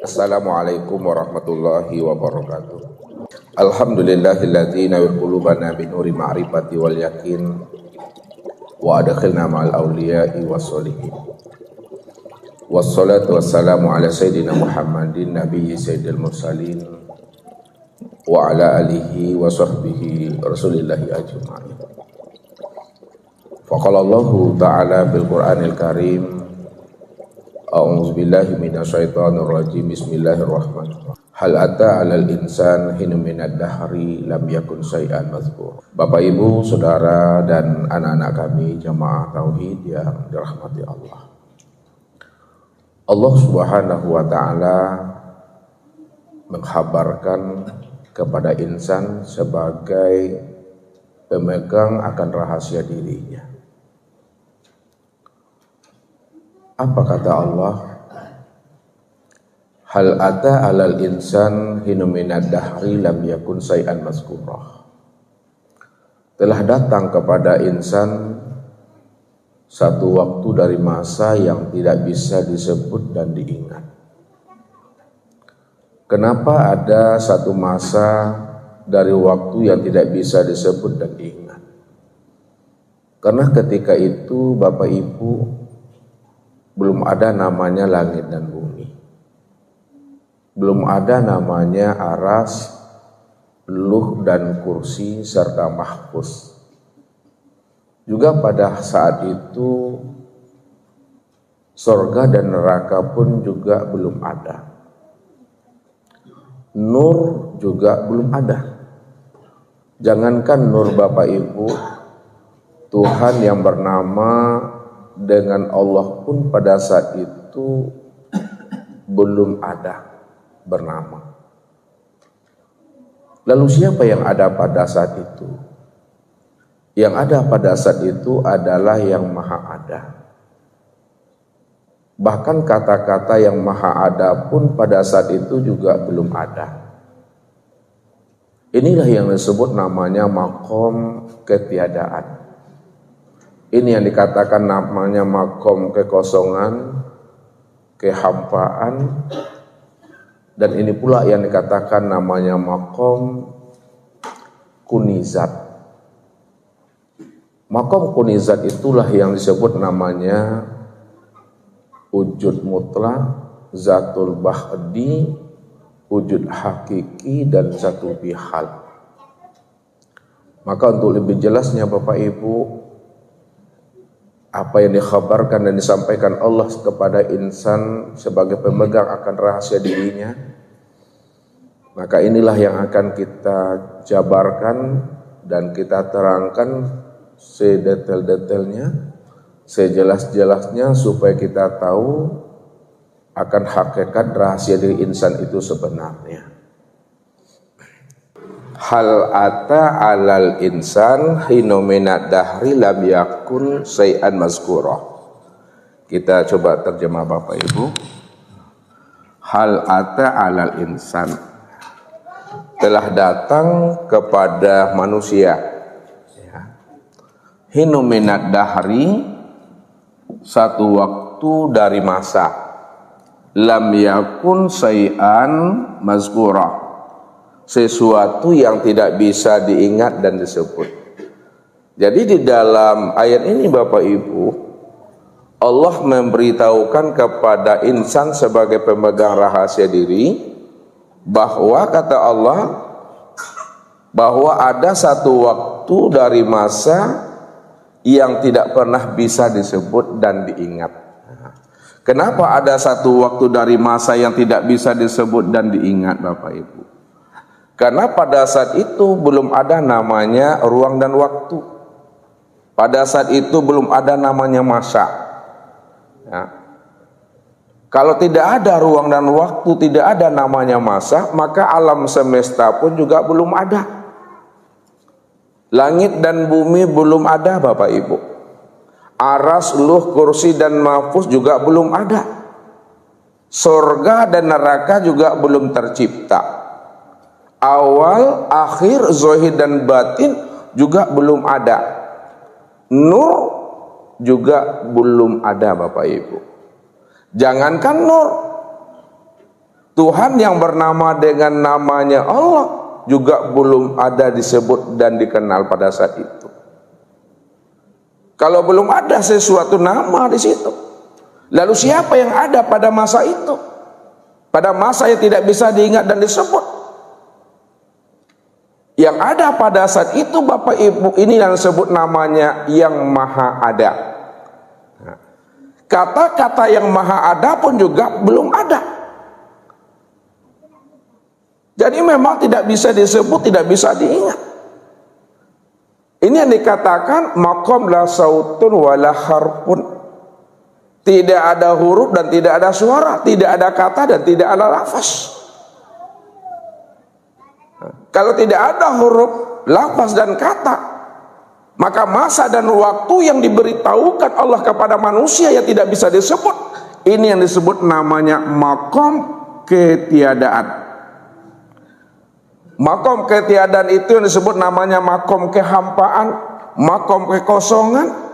Assalamualaikum warahmatullahi wabarakatuh. Alhamdulillahilladzi nawwir qulubana binuri ma'rifati wal yakin wa adkhilna ma'al awliya'i wassolihin. Wassalatu wassalamu ala sayyidina Muhammadin nabiyyi sayyidil mursalin wa ala alihi wa sahbihi rasulillahi ajma'in. Faqala Allahu ta'ala bil Qur'anil Karim, a'udzu billahi minasyaitonir rajim. Bismillahirrahmanirrahim. Hal ata 'alal insan hinum minad dahri lam yakun syai'an mazkur. Bapak Ibu, saudara dan anak-anak kami jamaah tauhid yang dirahmati Allah. Allah Subhanahu wa taala mengkhabarkan kepada insan sebagai pemegang akan rahasia dirinya. Apa kata Allah? Hal ata 'alal insan hinu minad dahri lam yakun syai'an mazkurah. Telah datang kepada insan satu waktu dari masa yang tidak bisa disebut dan diingat. Kenapa ada satu masa dari waktu yang tidak bisa disebut dan diingat? Karena ketika itu Bapak Ibu belum ada namanya langit dan bumi. Belum ada namanya aras, luh dan kursi serta mahfuz. Juga pada saat itu surga dan neraka pun juga belum ada. Nur juga belum ada. Jangankan nur Bapak Ibu, Tuhan yang bernama dengan Allah pun pada saat itu belum ada bernama. Lalu siapa yang ada pada saat itu? Yang ada pada saat itu adalah yang maha ada. Bahkan kata-kata yang maha ada pun pada saat itu juga belum ada. Inilah yang disebut namanya makom ketiadaan. Ini yang dikatakan namanya makom kekosongan, kehampaan, dan ini pula yang dikatakan namanya makom kunizat. Makom kunizat itulah yang disebut namanya wujud mutlak, zatul bahdi, wujud hakiki, dan zatul bihal. Maka untuk lebih jelasnya Bapak Ibu, apa yang dikhabarkan dan disampaikan Allah kepada insan sebagai pemegang akan rahasia dirinya, maka inilah yang akan kita jabarkan dan kita terangkan sedetail-detailnya, sejelas-jelasnya supaya kita tahu akan hakikat rahasia diri insan itu sebenarnya. Hal ata 'alal insan hinu minad dahri lam yakun syai'an mazkurah. Kita coba terjemah Bapak Ibu. Hal ata 'alal insan, telah datang kepada manusia, hinu minad dahri, satu waktu dari masa, lam yakun syai'an mazkurah, sesuatu yang tidak bisa diingat dan disebut. Jadi di dalam ayat ini Bapak Ibu, Allah memberitahukan kepada insan sebagai pemegang rahasia diri bahwa kata Allah bahwa ada satu waktu dari masa yang tidak pernah bisa disebut dan diingat. Kenapa ada satu waktu dari masa yang tidak bisa disebut dan diingat Bapak Ibu? Karena pada saat itu belum ada namanya ruang dan waktu. Pada saat itu belum ada namanya masa. Ya. Kalau tidak ada ruang dan waktu, tidak ada namanya masa, maka alam semesta pun juga belum ada. Langit dan bumi belum ada Bapak Ibu. Aras, luh, kursi dan mahfuz juga belum ada. Surga dan neraka juga belum tercipta. Awal, akhir, zahir dan batin juga belum ada. Nur juga belum ada Bapak Ibu. Jangankan nur, Tuhan yang bernama dengan namanya Allah juga belum ada disebut dan dikenal pada saat itu. Kalau belum ada sesuatu nama di situ, lalu siapa yang ada pada masa itu? Pada masa yang tidak bisa diingat dan disebut. Yang ada pada saat itu Bapak Ibu, ini yang disebut namanya yang maha ada. Kata-kata yang maha ada pun juga belum ada. Jadi memang tidak bisa disebut, tidak bisa diingat. Ini yang dikatakan maqam la sautun wala harfun. Tidak ada huruf dan tidak ada suara, tidak ada kata dan tidak ada lafaz. Kalau tidak ada huruf, lafaz dan kata, maka masa dan waktu yang diberitahukan Allah kepada manusia yang tidak bisa disebut, ini yang disebut namanya maqam ketiadaan. Makom ketiadaan itu yang disebut namanya makom kehampaan, makom kekosongan.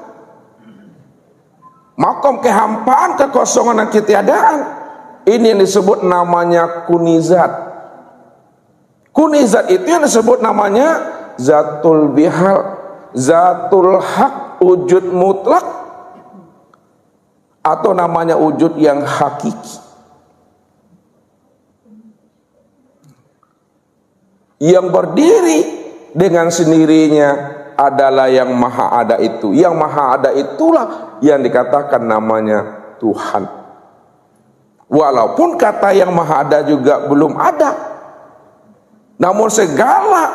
Makom kehampaan, kekosongan dan ketiadaan, ini yang disebut namanya kunizat. Kunizat itu yang disebut namanya zatul bihal, zatul hak, wujud mutlak, atau namanya wujud yang hakiki. Yang berdiri dengan sendirinya adalah yang maha ada itu. Yang maha ada itulah yang dikatakan namanya Tuhan. Walaupun kata yang maha ada juga belum ada, namun segala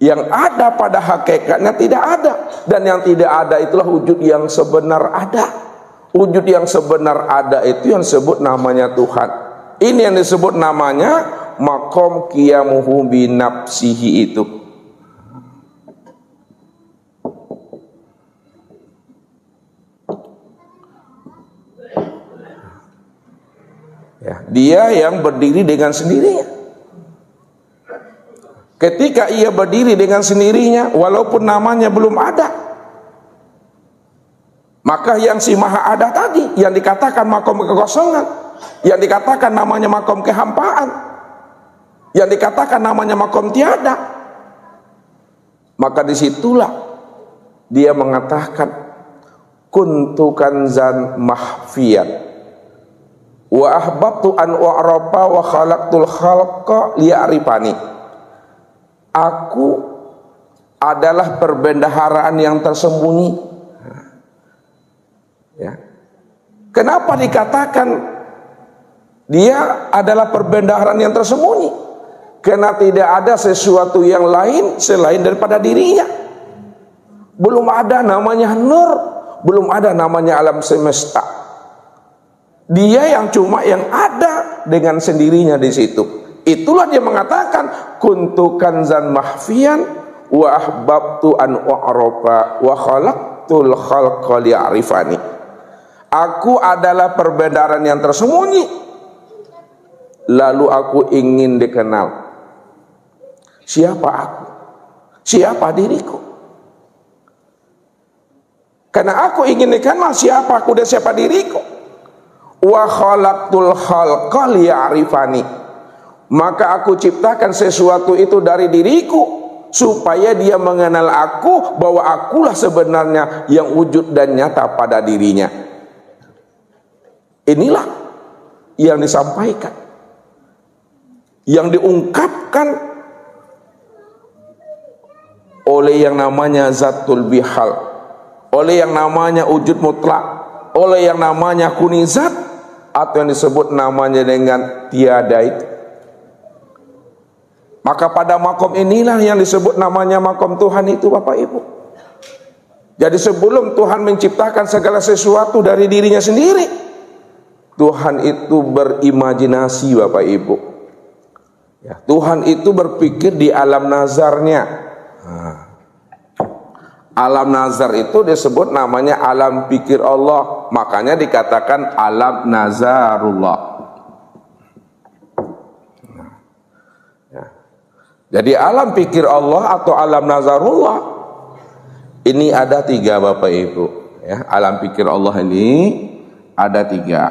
yang ada pada hakikatnya tidak ada. Dan yang tidak ada itulah wujud yang sebenar ada. Wujud yang sebenar ada itu yang disebut namanya Tuhan. Ini yang disebut namanya makom qiyamuhu binafsihi itu. Ya, dia yang berdiri dengan sendirinya. Ketika ia berdiri dengan sendirinya, walaupun namanya belum ada, maka yang si maha ada tadi, yang dikatakan makom kekosongan, yang dikatakan namanya makom kehampaan, yang dikatakan namanya makom tiada, maka disitulah dia mengatakan kuntu kanzan mahfiyan wa ahbabtu an u'rafa wa khalaqtul khalqa liya'rifani. Aku adalah perbendaharaan yang tersembunyi. Ya. Kenapa dikatakan dia adalah perbendaharaan yang tersembunyi? Karena tidak ada sesuatu yang lain selain daripada dirinya. Belum ada namanya nur, belum ada namanya alam semesta. Dia yang cuma yang ada dengan sendirinya di situ. Itulah dia mengatakan kuntu kanzan mahfiyan wa ahbabtu an u'rafa wa khalaqtul khalqa liya'rifani. Aku adalah perbendaharaan yang tersembunyi, lalu aku ingin dikenal. Siapa aku? Siapa diriku? Karena aku ingin dikenal siapa aku dan siapa diriku. Wa khalaqtul khalqa liya'rifani. Maka aku ciptakan sesuatu itu dari diriku supaya dia mengenal aku, bahwa akulah sebenarnya yang wujud dan nyata pada dirinya. Inilah yang disampaikan, yang diungkapkan oleh yang namanya zatul bihal, oleh yang namanya wujud mutlak, oleh yang namanya kunizat, atau yang disebut namanya dengan tiada itu. Maka pada makom inilah yang disebut namanya makom Tuhan itu Bapak Ibu. Jadi sebelum Tuhan menciptakan segala sesuatu dari dirinya sendiri, Tuhan itu berimajinasi Bapak Ibu. Ya, Tuhan itu berpikir di alam nazarnya. Alam nazar itu disebut namanya alam pikir Allah, makanya dikatakan alam nazarullah. Ya. Jadi alam pikir Allah atau alam nazarullah ini ada tiga Bapak Ibu. Ya, alam pikir Allah ini ada tiga.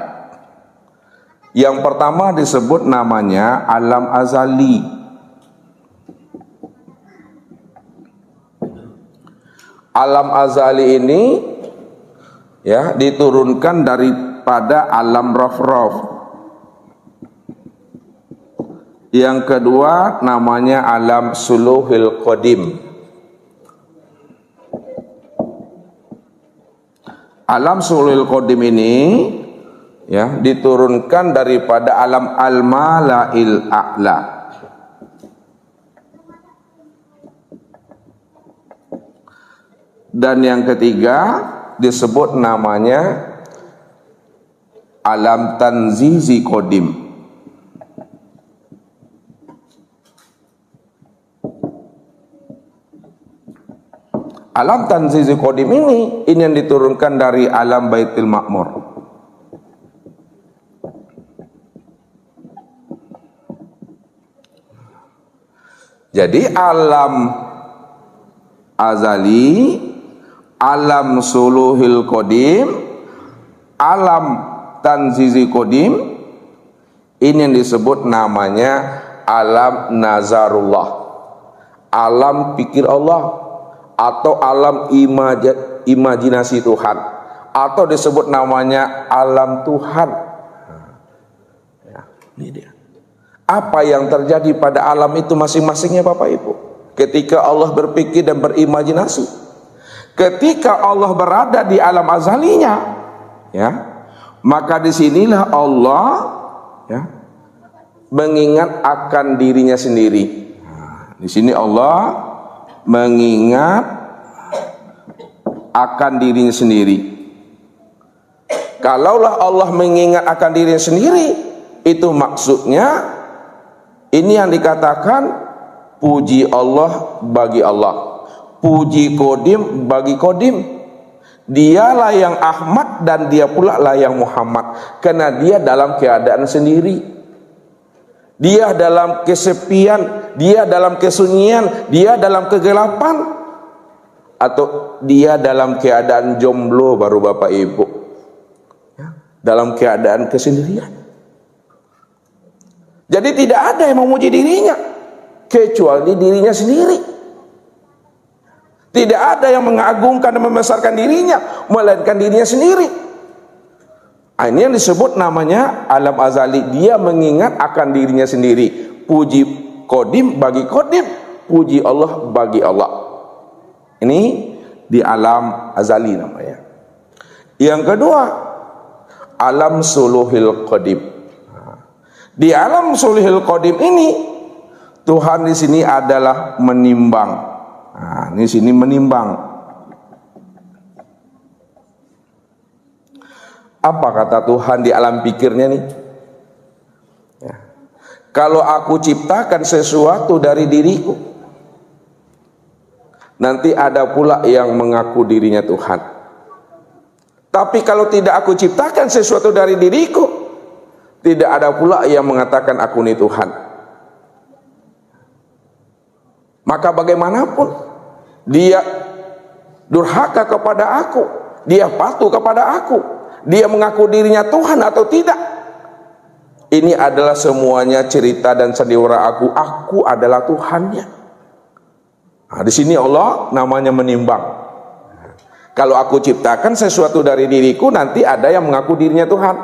Yang pertama disebut namanya alam azali. Alam azali ini ya diturunkan daripada alam raf-raf. Yang kedua namanya alam suluhil qadim. Alam suluhil qadim ini ya diturunkan daripada alam al-malail a'la. Dan yang ketiga disebut namanya alam tanzizi qadim. Alam tanzizi qadim ini yang diturunkan dari alam Baitul Ma'mur. Jadi alam azali, alam suluhil qadim, alam tanzizi qadim, ini yang disebut namanya alam nazarullah, alam pikir Allah, atau alam imajinasi Tuhan, atau disebut namanya alam Tuhan. Ya, ini dia. Apa yang terjadi pada alam itu masing-masingnya Bapak Ibu ketika Allah berpikir dan berimajinasi. Ketika Allah berada di alam azalinya, ya, maka disinilah Allah ya mengingat akan dirinya sendiri. Nah, di sini Allah mengingat akan dirinya sendiri. Kalaulah Allah mengingat akan dirinya sendiri, itu maksudnya ini yang dikatakan puji Allah bagi Allah, puji Qadim bagi Qadim. Dialah yang Ahmad dan dia pula lah yang Muhammad, karena dia dalam keadaan sendiri, dia dalam kesepian, dia dalam kesunyian, dia dalam kegelapan, atau dia dalam keadaan jomblo baru Bapak Ibu ya, dalam keadaan kesendirian. Jadi tidak ada yang memuji dirinya kecuali dirinya sendiri. Tidak ada yang mengagungkan dan membesarkan dirinya melainkan dirinya sendiri. Ini yang disebut namanya alam azali. Dia mengingat akan dirinya sendiri. Puji Qadim bagi Qadim, puji Allah bagi Allah. Ini di alam azali namanya. Yang kedua, alam suluhil qadim. Di alam suluhil qadim ini Tuhan di sini adalah menimbang. Nah, di sini menimbang. Apa kata Tuhan di alam pikirnya nih? Ya. Kalau aku ciptakan sesuatu dari diriku, nanti ada pula yang mengaku dirinya Tuhan. Tapi kalau tidak aku ciptakan sesuatu dari diriku, tidak ada pula yang mengatakan aku ini Tuhan. Maka bagaimanapun dia durhaka kepada aku, dia patuh kepada aku, dia mengaku dirinya Tuhan atau tidak, ini adalah semuanya cerita dan sandiwara aku adalah Tuhannya. Nah, di sini Allah namanya menimbang. Kalau aku ciptakan sesuatu dari diriku, nanti ada yang mengaku dirinya Tuhan.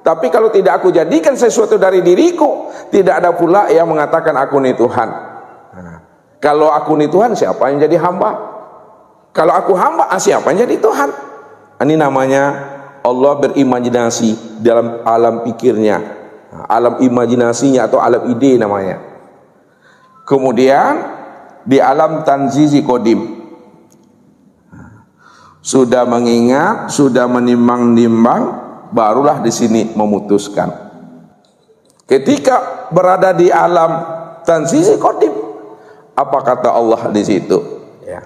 Tapi kalau tidak aku jadikan sesuatu dari diriku, tidak ada pula yang mengatakan aku ini Tuhan. Nah, kalau aku ini Tuhan, siapa yang jadi hamba? Kalau aku hamba, siapa yang jadi Tuhan? Ini namanya Allah berimajinasi dalam alam pikirnya, alam imajinasinya atau alam ide namanya. Kemudian di alam tanzizi qadim, sudah mengingat, sudah menimbang-nimbang, barulah di sini memutuskan. Ketika berada di alam tanzizi qadim, apa kata Allah di situ? Ya.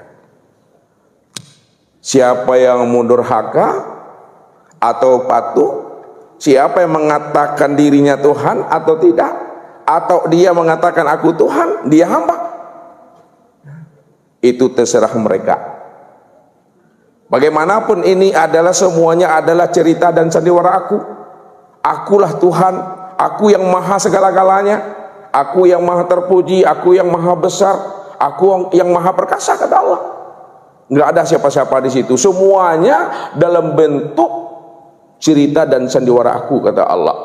Siapa yang mundurhaka atau patuh? Siapa yang mengatakan dirinya Tuhan atau tidak? Atau dia mengatakan aku Tuhan, dia hamba? Itu terserah mereka. Bagaimanapun ini adalah semuanya adalah cerita dan sandiwara aku. Akulah Tuhan, aku yang maha segala-galanya, aku yang maha terpuji, aku yang maha besar, aku yang maha perkasa, kata Allah. Nggak ada siapa-siapa di situ, semuanya dalam bentuk cerita dan sandiwara aku, kata Allah.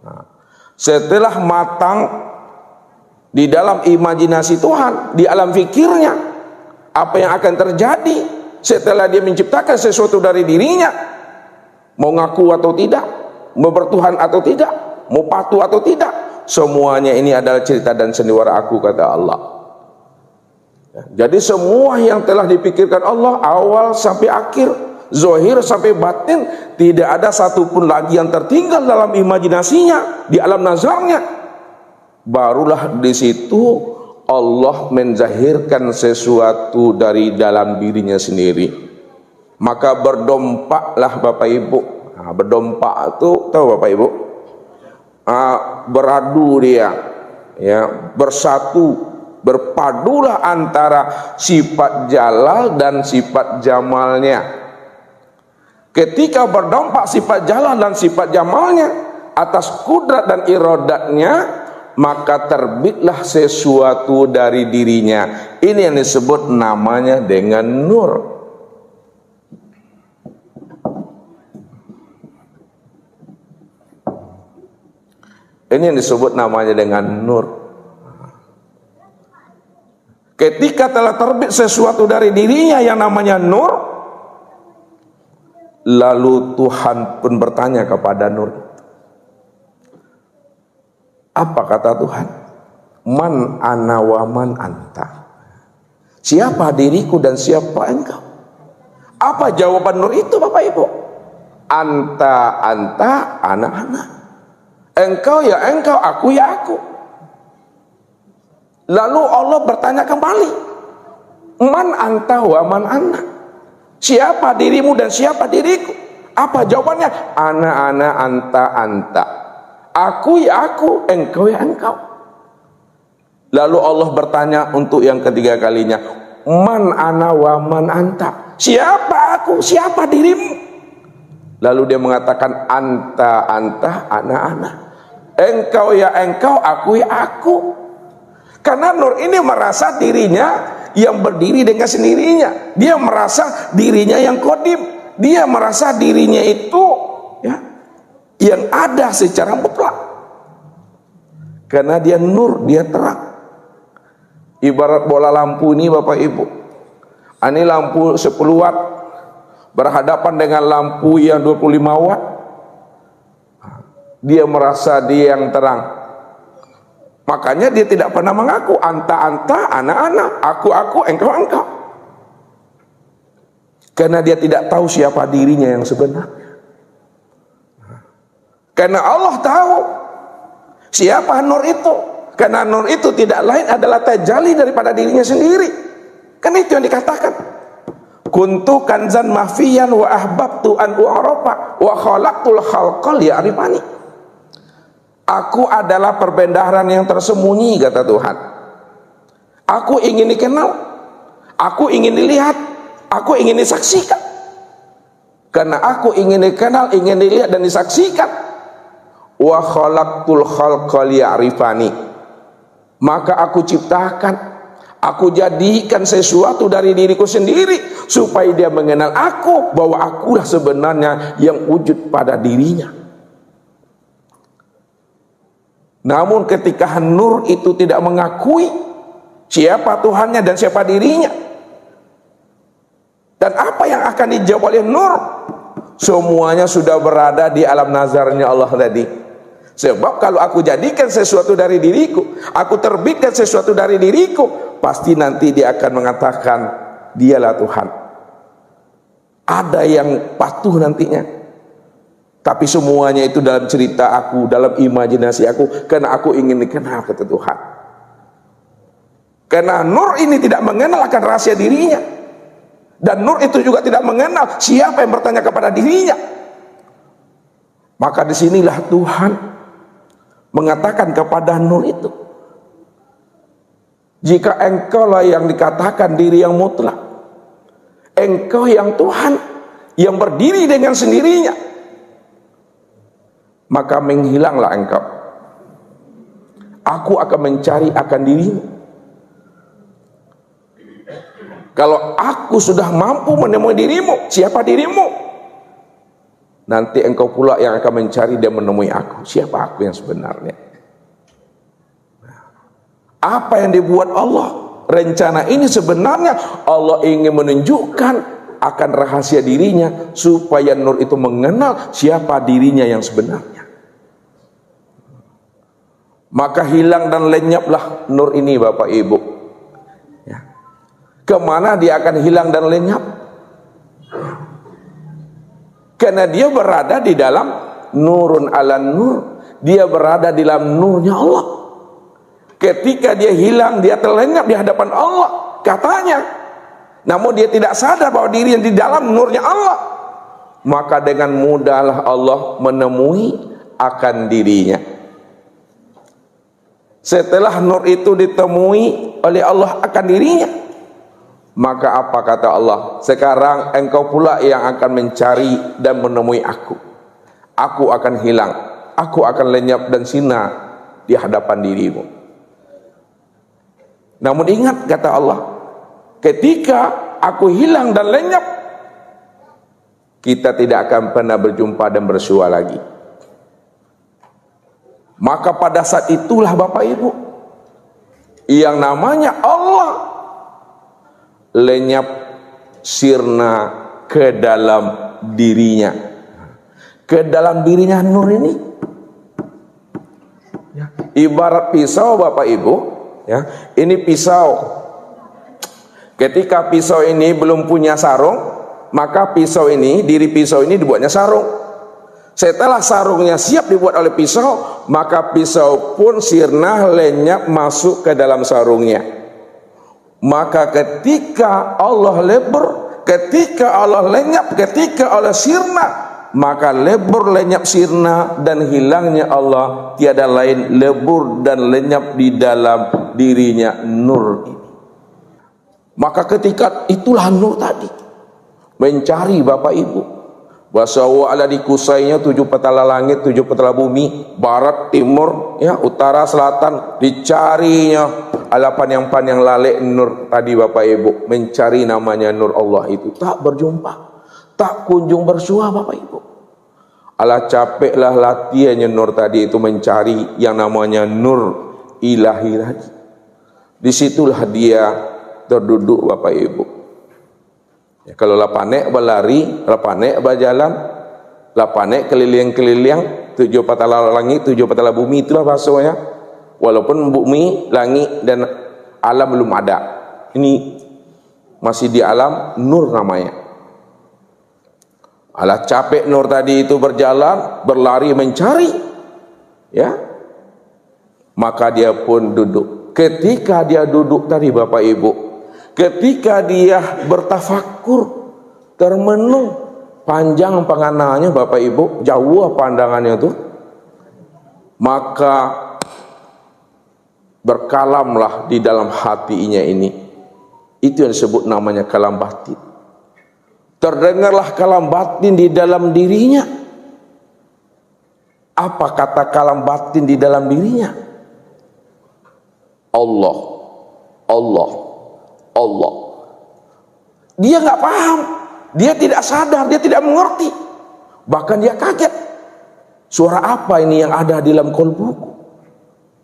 Nah, setelah matang di dalam imajinasi Tuhan, di alam fikirnya, apa yang akan terjadi setelah dia menciptakan sesuatu dari dirinya, mau ngaku atau tidak, mau bertuhan atau tidak, mau patuh atau tidak, semuanya ini adalah cerita dan sandiwara aku, kata Allah. Jadi semua yang telah dipikirkan Allah, awal sampai akhir, zahir sampai batin, tidak ada satupun lagi yang tertinggal dalam imajinasinya, di alam nazarnya. Barulah di situ Allah menzahirkan sesuatu dari dalam dirinya sendiri. Maka berdompaklah Bapak Ibu. Nah, berdompak itu tahu Bapak Ibu? Beradu dia, ya, bersatu, berpadulah antara sifat jalal dan sifat jamalnya. Ketika berdompak sifat jalal dan sifat jamalnya atas kudrat dan iradatnya, maka terbitlah sesuatu dari dirinya. Ini yang disebut namanya dengan nur. Ini yang disebut namanya dengan nur. Ketika telah terbit sesuatu dari dirinya yang namanya nur, lalu Tuhan pun bertanya kepada nur. Apa kata Tuhan? Man ana wa man anta. Siapa diriku dan siapa engkau? Apa jawaban nur itu Bapak Ibu? Anta, anta, ana, ana. Engkau ya engkau, aku ya aku. Lalu Allah bertanya kembali, man anta wa man ana. Siapa dirimu dan siapa diriku? Apa jawabannya? Ana, ana, anta, anta. Aku ya aku, engkau ya engkau. Lalu Allah bertanya untuk yang ketiga kalinya, man ana wa man anta. Siapa aku, siapa dirimu? Lalu dia mengatakan, anta, anta, ana, ana. Engkau ya engkau, aku ya aku. Karena nur ini merasa dirinya yang berdiri dengan sendirinya. Dia merasa dirinya yang qadim. Dia merasa dirinya itu, ya, yang ada secara mutlak. Karena dia nur, dia terang. Ibarat bola lampu ini Bapak Ibu. Ini lampu 10 watt berhadapan dengan lampu yang 25 watt. Dia merasa dia yang terang. Makanya dia tidak pernah mengaku anta, anta, ana, ana, aku, engkau, engkau. Karena dia tidak tahu siapa dirinya yang sebenarnya. Karena Allah tahu siapa nur itu. Karena nur itu tidak lain adalah tajalli daripada dirinya sendiri. Kan itu yang dikatakan. Kuntu kanzan mahfiyan wa ahbabtu an u'arafa wa khalaqtul khalqal ya'rifani. Aku adalah perbendaharaan yang tersembunyi, kata Tuhan. Aku ingin dikenal, aku ingin dilihat, aku ingin disaksikan. Karena aku ingin dikenal, ingin dilihat dan disaksikan. Wa khalaqtul khalqal ya'rifani. Maka aku ciptakan, aku jadikan sesuatu dari diriku sendiri supaya dia mengenal aku, bahwa akulah sebenarnya yang wujud pada dirinya. Namun ketika nur itu tidak mengakui siapa Tuhannya dan siapa dirinya, dan apa yang akan dijawab oleh nur, semuanya sudah berada di alam nazarnya Allah tadi. Sebab kalau aku jadikan sesuatu dari diriku, aku terbitkan sesuatu dari diriku, pasti nanti dia akan mengatakan dialah Tuhan. Ada yang patuh nantinya, tapi semuanya itu dalam cerita aku, dalam imajinasi aku, karena aku ingin dikenal, kata Tuhan. Karena nur ini tidak mengenal akan rahasia dirinya, dan nur itu juga tidak mengenal siapa yang bertanya kepada dirinya. Maka disinilah Tuhan mengatakan kepada nur itu, jika engkaulah yang dikatakan diri yang mutlak, engkau yang Tuhan, yang berdiri dengan sendirinya, maka menghilanglah engkau. Aku akan mencari akan dirimu. Kalau aku sudah mampu menemui dirimu, siapa dirimu? Nanti engkau pula yang akan mencari dan menemui aku. Siapa aku yang sebenarnya? Apa yang dibuat Allah? Rencana ini sebenarnya Allah ingin menunjukkan akan rahasia dirinya, supaya nur itu mengenal siapa dirinya yang sebenarnya. Maka hilang dan lenyaplah nur ini, Bapak Ibu. Ya. Kemana dia akan hilang dan lenyap? Karena dia berada di dalam nurun ala nur. Dia berada di dalam nurnya Allah. Ketika dia hilang, dia terlenyap di hadapan Allah, katanya. Namun dia tidak sadar bahwa dirinya di dalam nurnya Allah. Maka dengan mudahlah Allah menemui akan dirinya. Setelah nur itu ditemui oleh Allah akan dirinya, maka apa kata Allah? Sekarang engkau pula yang akan mencari dan menemui aku. Aku akan hilang, aku akan lenyap dan sirna di hadapan dirimu. Namun ingat kata Allah, ketika aku hilang dan lenyap, kita tidak akan pernah berjumpa dan bersua lagi. Maka pada saat itulah Bapak Ibu, yang namanya Allah lenyap sirna ke dalam dirinya. Ke dalam dirinya nur ini. Ya. Ibarat pisau Bapak Ibu, ya. Ini pisau. Ketika pisau ini belum punya sarung, maka pisau ini, diri pisau ini dibuatnya sarung. Setelah sarungnya siap dibuat oleh pisau, maka pisau pun sirna lenyap masuk ke dalam sarungnya. Maka ketika Allah lebur, ketika Allah lenyap, ketika Allah sirna, maka lebur, lenyap, sirna dan hilangnya Allah tiada lain lebur dan lenyap di dalam dirinya nur ini. Maka ketika itulah nur tadi mencari Bapak Ibu. Wasawa ala dikusainya 7 petala langit, 7 petala bumi, barat, timur, ya, utara, selatan, dicarinya ala panjang-panjang lalek nur tadi Bapak Ibu, mencari namanya nur Allah itu, tak berjumpa, tak kunjung bersua Bapak Ibu. Ala capeklah latihannya nur tadi itu mencari yang namanya nur ilahi tadi. Disitulah dia terduduk Bapak Ibu. Ya, kalau lapanek berlari, lapanek berjalan, lapanek keliling-keliling 7 petala langit, 7 petala bumi, itulah bahasanya. Walaupun bumi, langit dan alam belum ada, ini masih di alam nur namanya. Alah capek nur tadi itu berjalan, berlari mencari, ya. Maka dia pun duduk. Ketika dia duduk tadi Bapak Ibu, ketika dia bertafakur, termenung, panjang pengananya Bapak Ibu, jauh pandangannya itu, maka berkalamlah di dalam hatinya ini. Itu yang disebut namanya kalam batin. Terdengarlah kalam batin di dalam dirinya. Apa kata kalam batin di dalam dirinya? Allah, Allah, Allah. Dia nggak paham, dia tidak sadar, dia tidak mengerti, bahkan dia kaget. Suara apa ini yang ada di dalam kolbuku?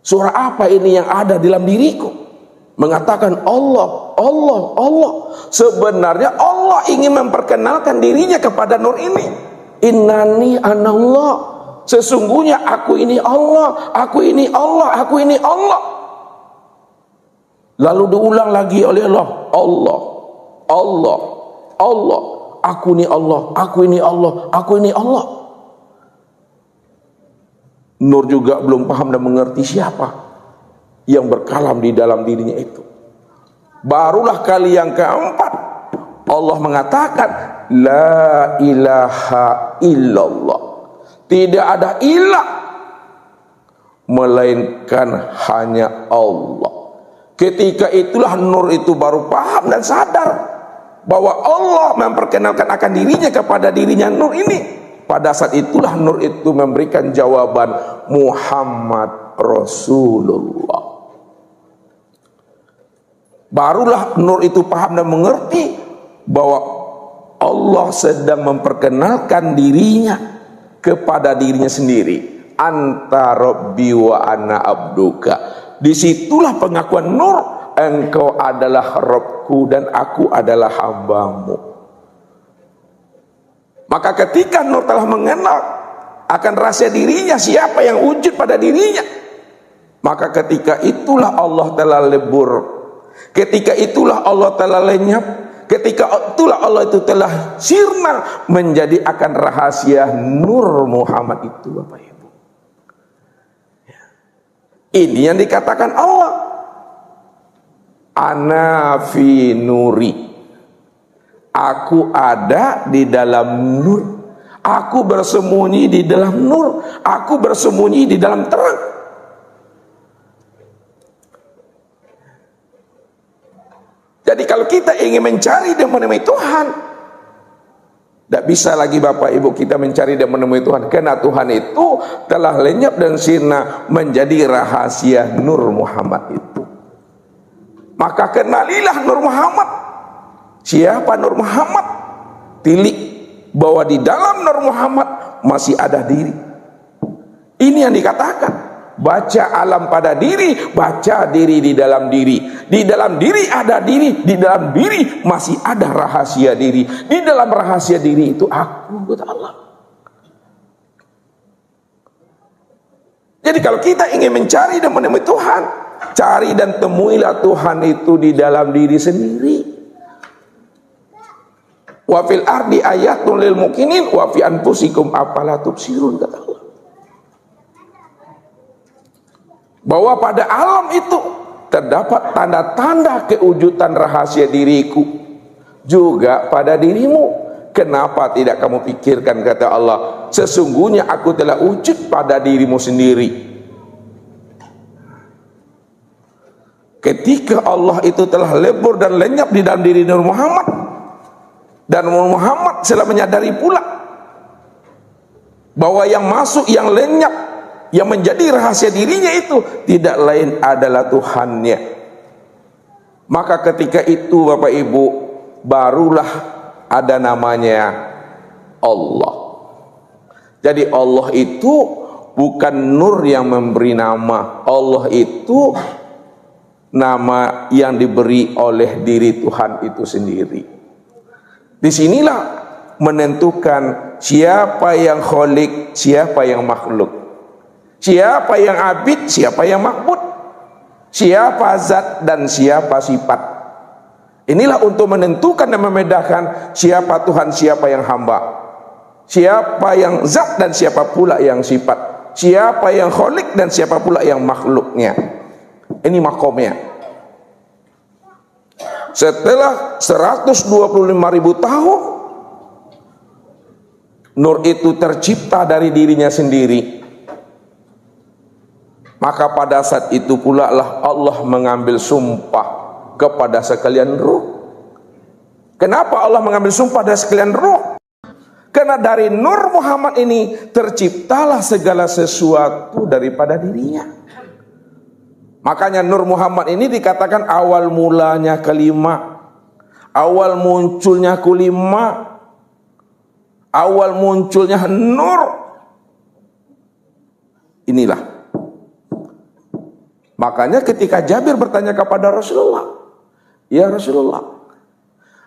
Suara apa ini yang ada di dalam diriku? Mengatakan Allah, Allah, Allah. Sebenarnya Allah ingin memperkenalkan dirinya kepada nur ini. Innani anallah. Sesungguhnya aku ini Allah, aku ini Allah, aku ini Allah. Lalu diulang lagi oleh Allah, Allah, Allah, Allah, aku ini Allah, aku ini Allah, aku ini Allah. Nur juga belum paham dan mengerti siapa yang berkalam di dalam dirinya itu. Barulah kali yang keempat Allah mengatakan la ilaha illallah. Tidak ada ilah melainkan hanya Allah. Ketika itulah nur itu baru paham dan sadar bahwa Allah memperkenalkan akan dirinya kepada dirinya nur ini. Pada saat itulah nur itu memberikan jawaban, Muhammad Rasulullah. Barulah nur itu paham dan mengerti bahwa Allah sedang memperkenalkan dirinya kepada dirinya sendiri. Anta Rabbi wa ana abduka. Disitulah pengakuan nur, engkau adalah Rabbku dan aku adalah hambamu. Maka ketika nur telah mengenal akan rahasia dirinya, siapa yang wujud pada dirinya, maka ketika itulah Allah telah lebur, ketika itulah Allah telah lenyap, ketika itulah Allah itu telah sirna menjadi akan rahasia nur Muhammad itu, Bapak Ibu. Ini yang dikatakan Allah, ana fi nuri. Aku ada di dalam nur. Aku bersembunyi di dalam nur. Aku bersembunyi di dalam terang. Jadi kalau kita ingin mencari dan menemui Tuhan, tidak bisa lagi Bapak Ibu kita mencari dan menemui Tuhan, karena Tuhan itu telah lenyap dan sirna menjadi rahasia nur Muhammad itu. Maka kenalilah nur Muhammad. Siapa Nur Muhammad? Tilik bahwa di dalam Nur Muhammad masih ada diri. Ini yang dikatakan, baca alam pada diri, baca diri di dalam diri. Di dalam diri ada diri, di dalam diri masih ada rahasia diri. Di dalam rahasia diri itu aku, kata Allah. Jadi kalau kita ingin mencari dan menemui Tuhan, cari dan temuilah Tuhan itu di dalam diri sendiri. Wa fil ardi ayatun lil mukminin wa fi anfusikum afala tubsirun, kata Allah. Bahwa pada alam itu terdapat tanda-tanda kewujudan rahasia diriku juga pada dirimu. Kenapa tidak kamu pikirkan, kata Allah, sesungguhnya aku telah wujud pada dirimu sendiri. Ketika Allah itu telah lebur dan lenyap di dalam diri Nur Muhammad, dan Muhammad telah menyadari pula bahwa yang masuk, yang lenyap, yang menjadi rahasia dirinya itu tidak lain adalah Tuhannya. Maka ketika itu Bapak Ibu, barulah ada namanya Allah. Jadi Allah itu bukan nur yang memberi nama. Allah itu nama yang diberi oleh diri Tuhan itu sendiri. Disinilah menentukan siapa yang kholik, siapa yang makhluk, siapa yang abid, siapa yang makbud, siapa zat dan siapa sifat. Inilah untuk menentukan dan membedakan siapa Tuhan, siapa yang hamba, siapa yang zat dan siapa pula yang sifat, siapa yang kholik dan siapa pula yang makhluknya. Ini makomnya. Setelah 125.000 tahun, nur itu tercipta dari dirinya sendiri. Maka pada saat itu pula lah Allah mengambil sumpah kepada sekalian ruh. Kenapa Allah mengambil sumpah dari sekalian ruh? Karena dari Nur Muhammad ini terciptalah segala sesuatu daripada dirinya. Makanya Nur Muhammad ini dikatakan awal mulanya kelima, awal munculnya kulima, awal munculnya nur. Inilah. Makanya ketika Jabir bertanya kepada Rasulullah, ya Rasulullah,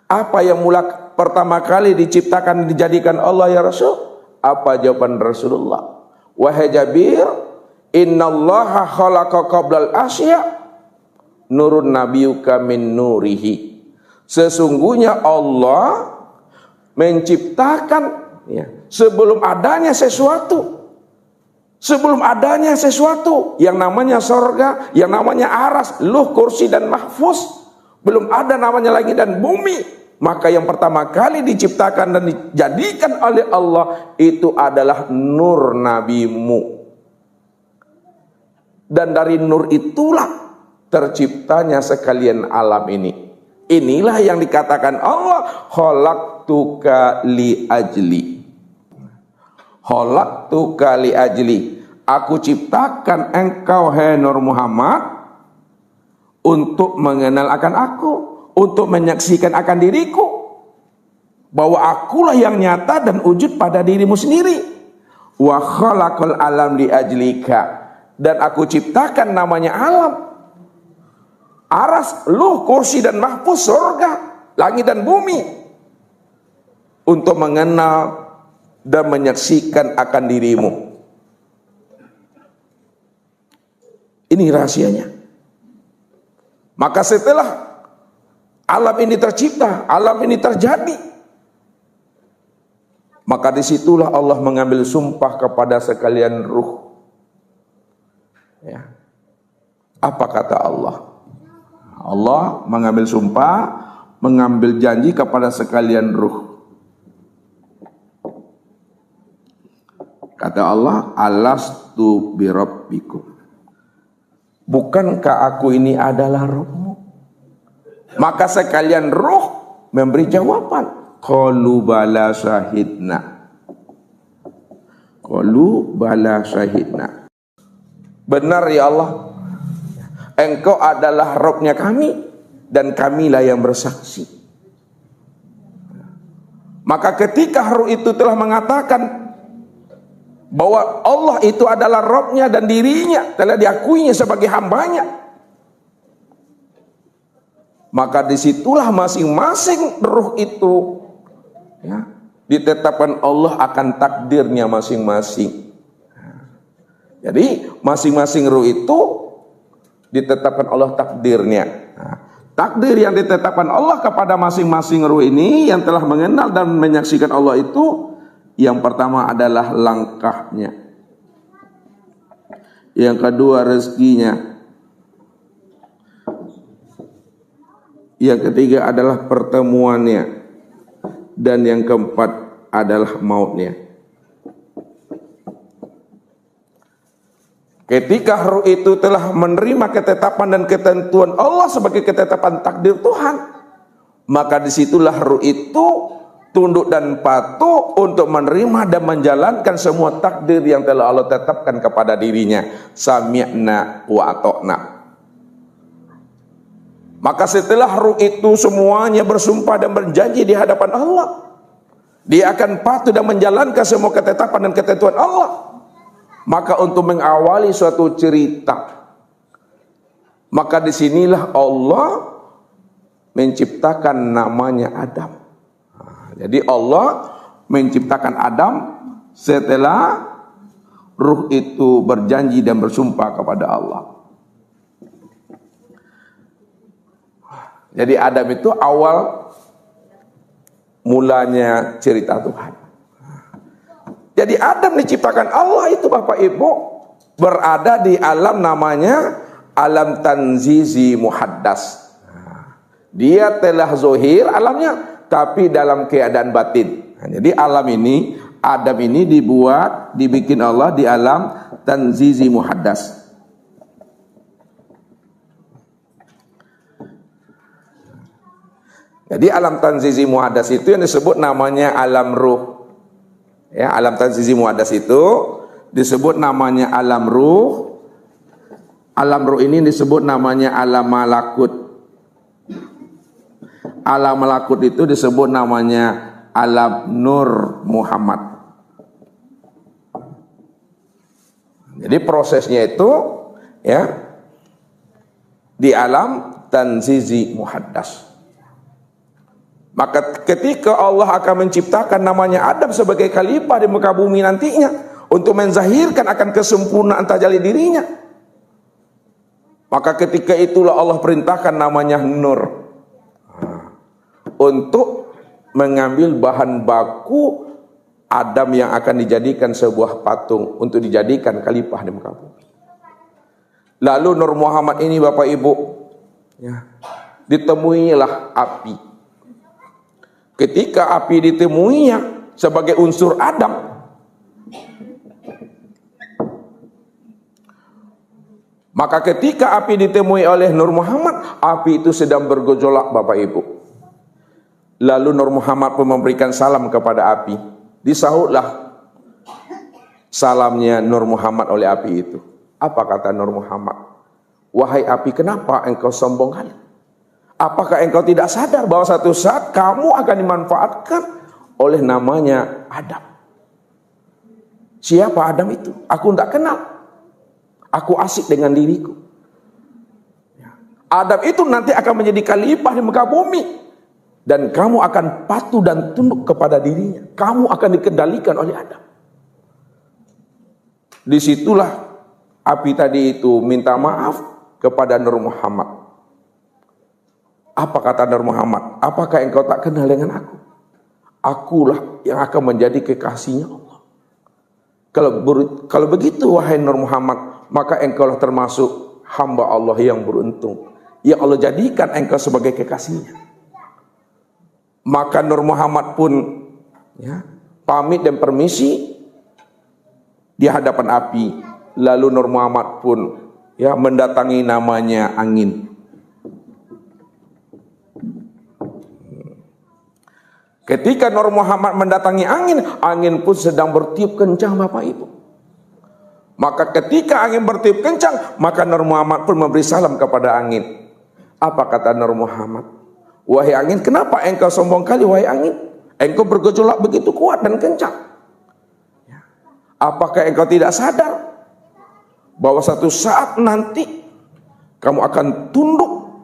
apa yang pertama kali diciptakan dijadikan Allah ya Rasul? Apa jawaban Rasulullah? Wahai Jabir, innallaha khalaqa qablal asya nurun nabiyuka min nurihi. Sesungguhnya Allah menciptakan sebelum adanya sesuatu, sebelum adanya sesuatu yang namanya sorga, yang namanya aras, luh, kursi dan mahfuz, belum ada namanya lagi dan bumi. Maka yang pertama kali diciptakan dan dijadikan oleh Allah itu adalah nur nabimu. Dan dari nur itulah terciptanya sekalian alam ini. Inilah yang dikatakan Allah, khalaqtuka li ajli. Khalaqtuka li ajli. Aku ciptakan engkau hai Nur Muhammad untuk mengenal akan aku, untuk menyaksikan akan diriku, bahwa akulah yang nyata dan wujud pada dirimu sendiri. Wa khalaqal alam li ajlika. Dan aku ciptakan namanya alam, aras, luh, kursi dan mahfuz, surga, langit dan bumi, untuk mengenal dan menyaksikan akan dirimu. Ini rahasianya. Maka setelah alam ini tercipta, alam ini terjadi, maka disitulah Allah mengambil sumpah kepada sekalian ruh. Ya. Apa kata Allah? Allah mengambil sumpah, mengambil janji kepada sekalian ruh. Kata Allah, alastu birabbikum. Bukankah aku ini adalah Rabbmu? Maka sekalian ruh memberi jawaban. Qalu bala syahidna. Qalu bala syahidna. Benar ya Allah, Engkau adalah Rabbnya kami, dan kamilah yang bersaksi. Maka ketika ruh itu telah mengatakan bahwa Allah itu adalah Rabbnya dan dirinya telah diakuinya sebagai hambanya, maka disitulah masing-masing ruh itu, ya, ditetapkan Allah akan takdirnya masing-masing. Jadi masing-masing ruh itu ditetapkan Allah takdirnya. Nah, takdir yang ditetapkan Allah kepada masing-masing ruh ini yang telah mengenal dan menyaksikan Allah itu, yang pertama adalah langkahnya, yang kedua rezekinya, yang ketiga adalah pertemuannya, dan yang keempat adalah mautnya. Ketika ruh itu telah menerima ketetapan dan ketentuan Allah sebagai ketetapan takdir Tuhan, maka disitulah ruh itu tunduk dan patuh untuk menerima dan menjalankan semua takdir yang telah Allah tetapkan kepada dirinya. Sami'na wa ata'na. Maka setelah ruh itu semuanya bersumpah dan berjanji di hadapan Allah, dia akan patuh dan menjalankan semua ketetapan dan ketentuan Allah. Maka untuk mengawali suatu cerita, maka disinilah Allah menciptakan namanya Adam. Jadi Allah menciptakan Adam setelah ruh itu berjanji dan bersumpah kepada Allah. Jadi Adam itu awal mulanya cerita Tuhan. Jadi Adam diciptakan Allah itu Bapak Ibu berada di alam namanya alam tanzizi muhaddas. Dia telah zohir alamnya, tapi dalam keadaan batin. Jadi alam ini, Adam ini dibikin Allah di alam tanzizi muhaddas. Jadi alam tanzizi muhaddas itu yang disebut namanya alam ruh. Ya, alam tanzizi muhaddas itu disebut namanya alam ruh. Alam ruh ini disebut namanya alam malakut. Alam malakut itu disebut namanya alam Nur Muhammad. Jadi prosesnya itu ya di alam tanzizi muhaddas. Maka ketika Allah akan menciptakan namanya Adam sebagai khalifah di muka bumi nantinya untuk menzahirkan akan kesempurnaan tajalli dirinya, maka ketika itulah Allah perintahkan namanya Nur untuk mengambil bahan baku Adam yang akan dijadikan sebuah patung untuk dijadikan khalifah di muka bumi. Lalu Nur Muhammad ini Bapak Ibu, ya, ditemuilah api. Ketika api ditemuinya sebagai unsur Adam, maka ketika api ditemui oleh Nur Muhammad, api itu sedang bergejolak Bapak Ibu. Lalu Nur Muhammad pun memberikan salam kepada api. Disahutlah salamnya Nur Muhammad oleh api itu. Apa kata Nur Muhammad? Wahai api, kenapa engkau sombong kali? Apakah engkau tidak sadar bahwa satu saat kamu akan dimanfaatkan oleh namanya Adam? Siapa Adam itu? Aku tidak kenal. Aku asik dengan diriku. Adam itu nanti akan menjadi khalifah di muka bumi. Dan kamu akan patuh dan tunduk kepada dirinya. Kamu akan dikendalikan oleh Adam. Disitulah api tadi itu minta maaf kepada Nur Muhammad. Apa kata Nur Muhammad? Apakah engkau tak kenal dengan aku? Akulah yang akan menjadi kekasihnya Allah. Kalau begitu wahai Nur Muhammad, maka engkaulah termasuk hamba Allah yang beruntung, yang Allah jadikan engkau sebagai kekasihnya. Maka Nur Muhammad pun pamit dan permisi di hadapan api. Lalu Nur Muhammad pun mendatangi namanya angin. Ketika Nur Muhammad mendatangi angin, angin pun sedang bertiup kencang Bapak Ibu. Maka ketika angin bertiup kencang, maka Nur Muhammad pun memberi salam kepada angin. Apa kata Nur Muhammad? Wahai angin, kenapa engkau sombong kali wahai angin? Engkau bergejolak begitu kuat dan kencang. Apakah engkau tidak sadar bahwa satu saat nanti kamu akan tunduk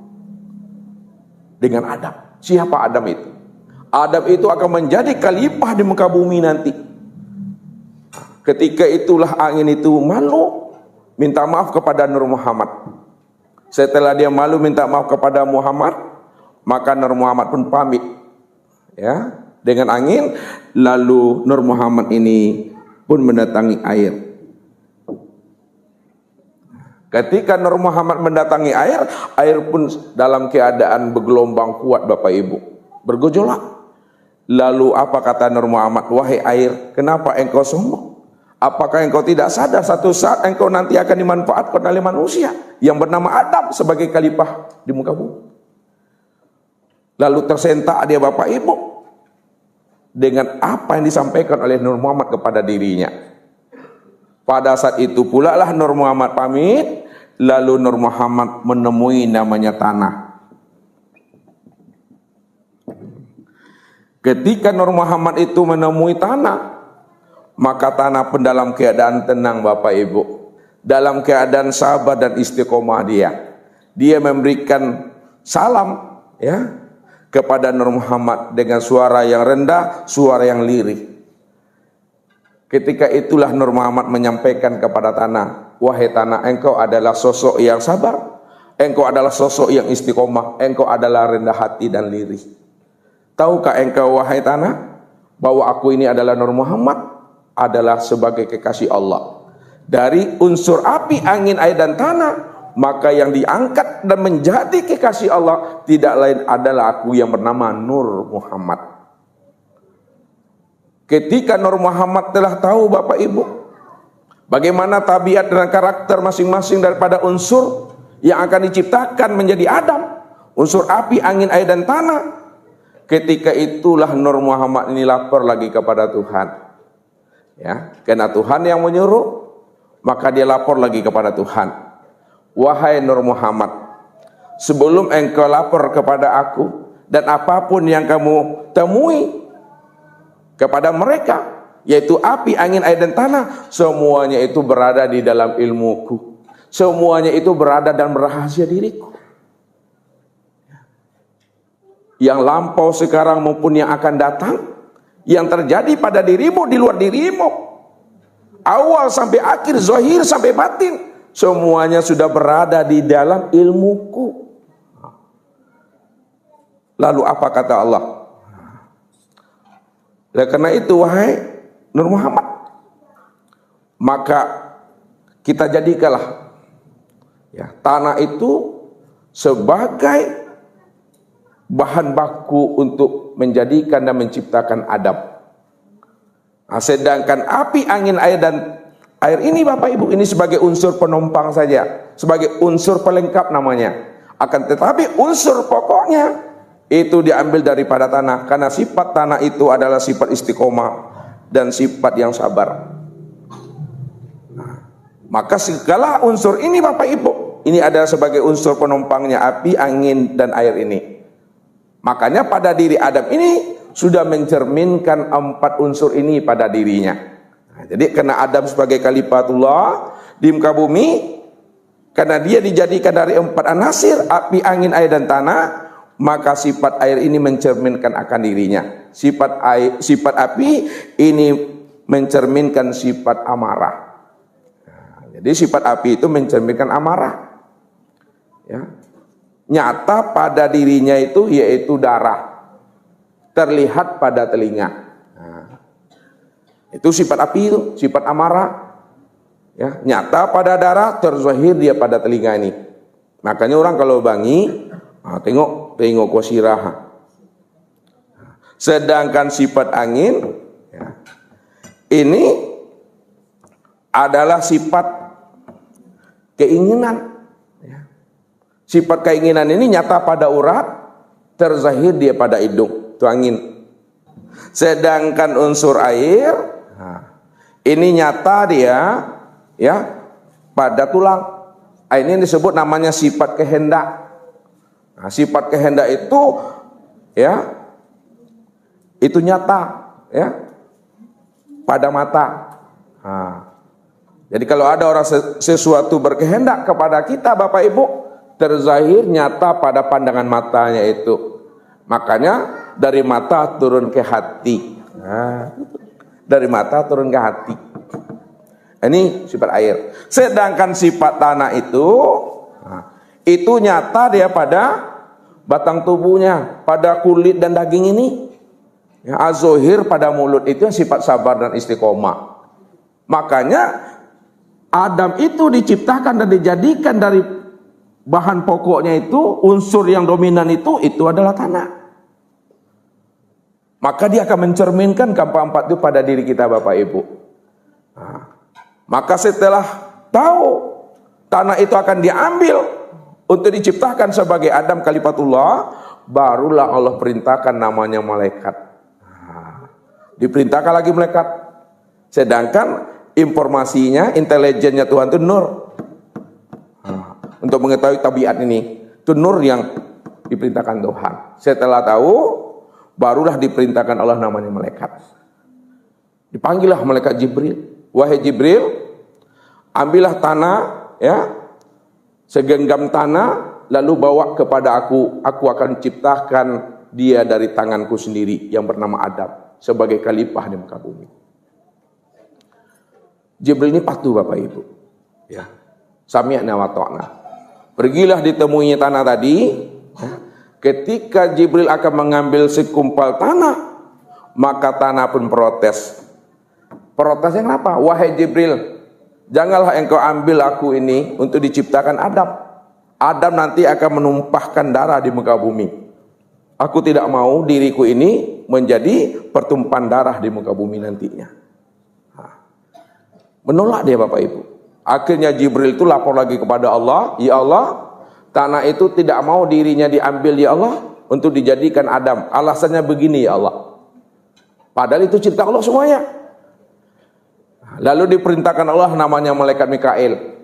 dengan Adam? Siapa Adam itu? Adam itu akan menjadi khalifah di muka bumi nanti. Ketika itulah angin itu malu, minta maaf kepada Nur Muhammad. Setelah dia malu minta maaf kepada Muhammad, maka Nur Muhammad pun pamit dengan angin. Lalu Nur Muhammad ini pun mendatangi air. Ketika Nur Muhammad mendatangi air, air pun dalam keadaan bergelombang kuat Bapak Ibu, bergejolak. Lalu apa kata Nur Muhammad? Wahai air, kenapa engkau sombong? Apakah engkau tidak sadar satu saat engkau nanti akan dimanfaatkan oleh manusia yang bernama Adam sebagai khalifah di muka bumi? Lalu tersentak dia Bapak Ibu dengan apa yang disampaikan oleh Nur Muhammad kepada dirinya. Pada saat itu pula lah Nur Muhammad pamit. Lalu Nur Muhammad menemui namanya tanah. Ketika Nur Muhammad itu menemui tanah, maka tanah pun dalam keadaan tenang Bapak Ibu. Dalam keadaan sabar dan istiqomah dia. Dia memberikan salam kepada Nur Muhammad dengan suara yang rendah, suara yang lirih. Ketika itulah Nur Muhammad menyampaikan kepada tanah, wahai tanah, engkau adalah sosok yang sabar, engkau adalah sosok yang istiqomah, engkau adalah rendah hati dan lirih. Tahukah engkau wahai tanah, bahwa aku ini adalah Nur Muhammad, adalah sebagai kekasih Allah. Dari unsur api, angin, air dan tanah, maka yang diangkat dan menjadi kekasih Allah tidak lain adalah aku yang bernama Nur Muhammad. Ketika Nur Muhammad telah tahu Bapak Ibu bagaimana tabiat dan karakter masing-masing daripada unsur yang akan diciptakan menjadi Adam, unsur api, angin, air dan tanah, ketika itulah Nur Muhammad ini lapor lagi kepada Tuhan. Karena Tuhan yang menyuruh, maka dia lapor lagi kepada Tuhan. Wahai Nur Muhammad, sebelum engkau lapor kepada aku dan apapun yang kamu temui kepada mereka, yaitu api, angin, air dan tanah, semuanya itu berada di dalam ilmuku. Semuanya itu berada dalam rahasia diriku. Yang lampau sekarang maupun yang akan datang, yang terjadi pada dirimu, di luar dirimu, awal sampai akhir, zahir sampai batin, semuanya sudah berada di dalam ilmuku. Lalu apa kata Allah? Karena itu wahai Nur Muhammad, maka kita jadikanlah tanah itu sebagai bahan baku untuk menjadikan dan menciptakan Adam. Sedangkan api, angin, air dan air ini Bapak Ibu, ini sebagai unsur penumpang saja, sebagai unsur pelengkap namanya. Akan tetapi unsur pokoknya itu diambil daripada tanah, karena sifat tanah itu adalah sifat istiqomah dan sifat yang sabar. Maka segala unsur ini Bapak Ibu, ini adalah sebagai unsur penumpangnya api, angin, dan air ini. Makanya pada diri Adam ini sudah mencerminkan 4 unsur ini pada dirinya. Nah, jadi karena Adam sebagai khalifatullah di muka bumi, karena dia dijadikan dari 4 anasir, api, angin, air, dan tanah, maka sifat air ini mencerminkan akan dirinya. Sifat api ini mencerminkan sifat amarah. Jadi sifat api itu mencerminkan amarah. Ya. Nyata pada dirinya itu yaitu darah. Terlihat pada telinga. Nah, itu sifat api itu, sifat amarah. Ya, nyata pada darah, terzahir dia pada telinga ini. Makanya orang kalau bangi, tengok kosirah. Sedangkan sifat angin, ya, ini adalah sifat keinginan. Sifat keinginan ini nyata pada urat, terzahir dia pada hidung, itu angin. Sedangkan unsur air, ini nyata dia ya pada tulang. Ini disebut namanya sifat kehendak. Nah, sifat kehendak itu ya itu nyata ya pada mata. Nah, jadi kalau ada orang sesuatu berkehendak kepada kita Bapak Ibu, terzahir nyata pada pandangan matanya itu. Makanya dari mata turun ke hati. Nah, dari mata turun ke hati. Ini sifat air. Sedangkan sifat tanah itu nyata dia pada batang tubuhnya, pada kulit dan daging ini. Ya, az-zohir pada mulut itu sifat sabar dan istiqomah. Makanya Adam itu diciptakan dan dijadikan dari bahan pokoknya itu, unsur yang dominan itu adalah tanah. Maka dia akan mencerminkan keempat itu pada diri kita Bapak Ibu. Nah, maka setelah tahu tanah itu akan diambil untuk diciptakan sebagai Adam khalifatullah, barulah Allah perintahkan namanya malaikat. Nah, diperintahkan lagi malaikat. Sedangkan informasinya, intelijennya Tuhan itu nur. Nah, untuk mengetahui tabiat ini, itu nur yang diperintahkan Tuhan. Setelah tahu, barulah diperintahkan Allah namanya malaikat. Dipanggillah malaikat Jibril. Wahai Jibril, ambillah tanah, ya, segenggam tanah, lalu bawa kepada aku. Aku akan ciptakan dia dari tanganku sendiri yang bernama Adam sebagai khalifah di muka bumi. Jibril ini patuh Bapak Ibu. Ya. Sami'na wa ta'na. Pergilah ditemuinya tanah tadi. Ketika Jibril akan mengambil sekumpal tanah, maka tanah pun protes. Protesnya kenapa? Wahai Jibril, janganlah engkau ambil aku ini untuk diciptakan Adam. Adam nanti akan menumpahkan darah di muka bumi. Aku tidak mau diriku ini menjadi pertumpahan darah di muka bumi nantinya. Menolak dia Bapak Ibu. Akhirnya Jibril itu lapor lagi kepada Allah, ya Allah, tanah itu tidak mau dirinya diambil ya Allah untuk dijadikan Adam. Alasannya begini ya Allah. Padahal itu cipta Allah semuanya. Lalu diperintahkan Allah namanya malaikat Mikail.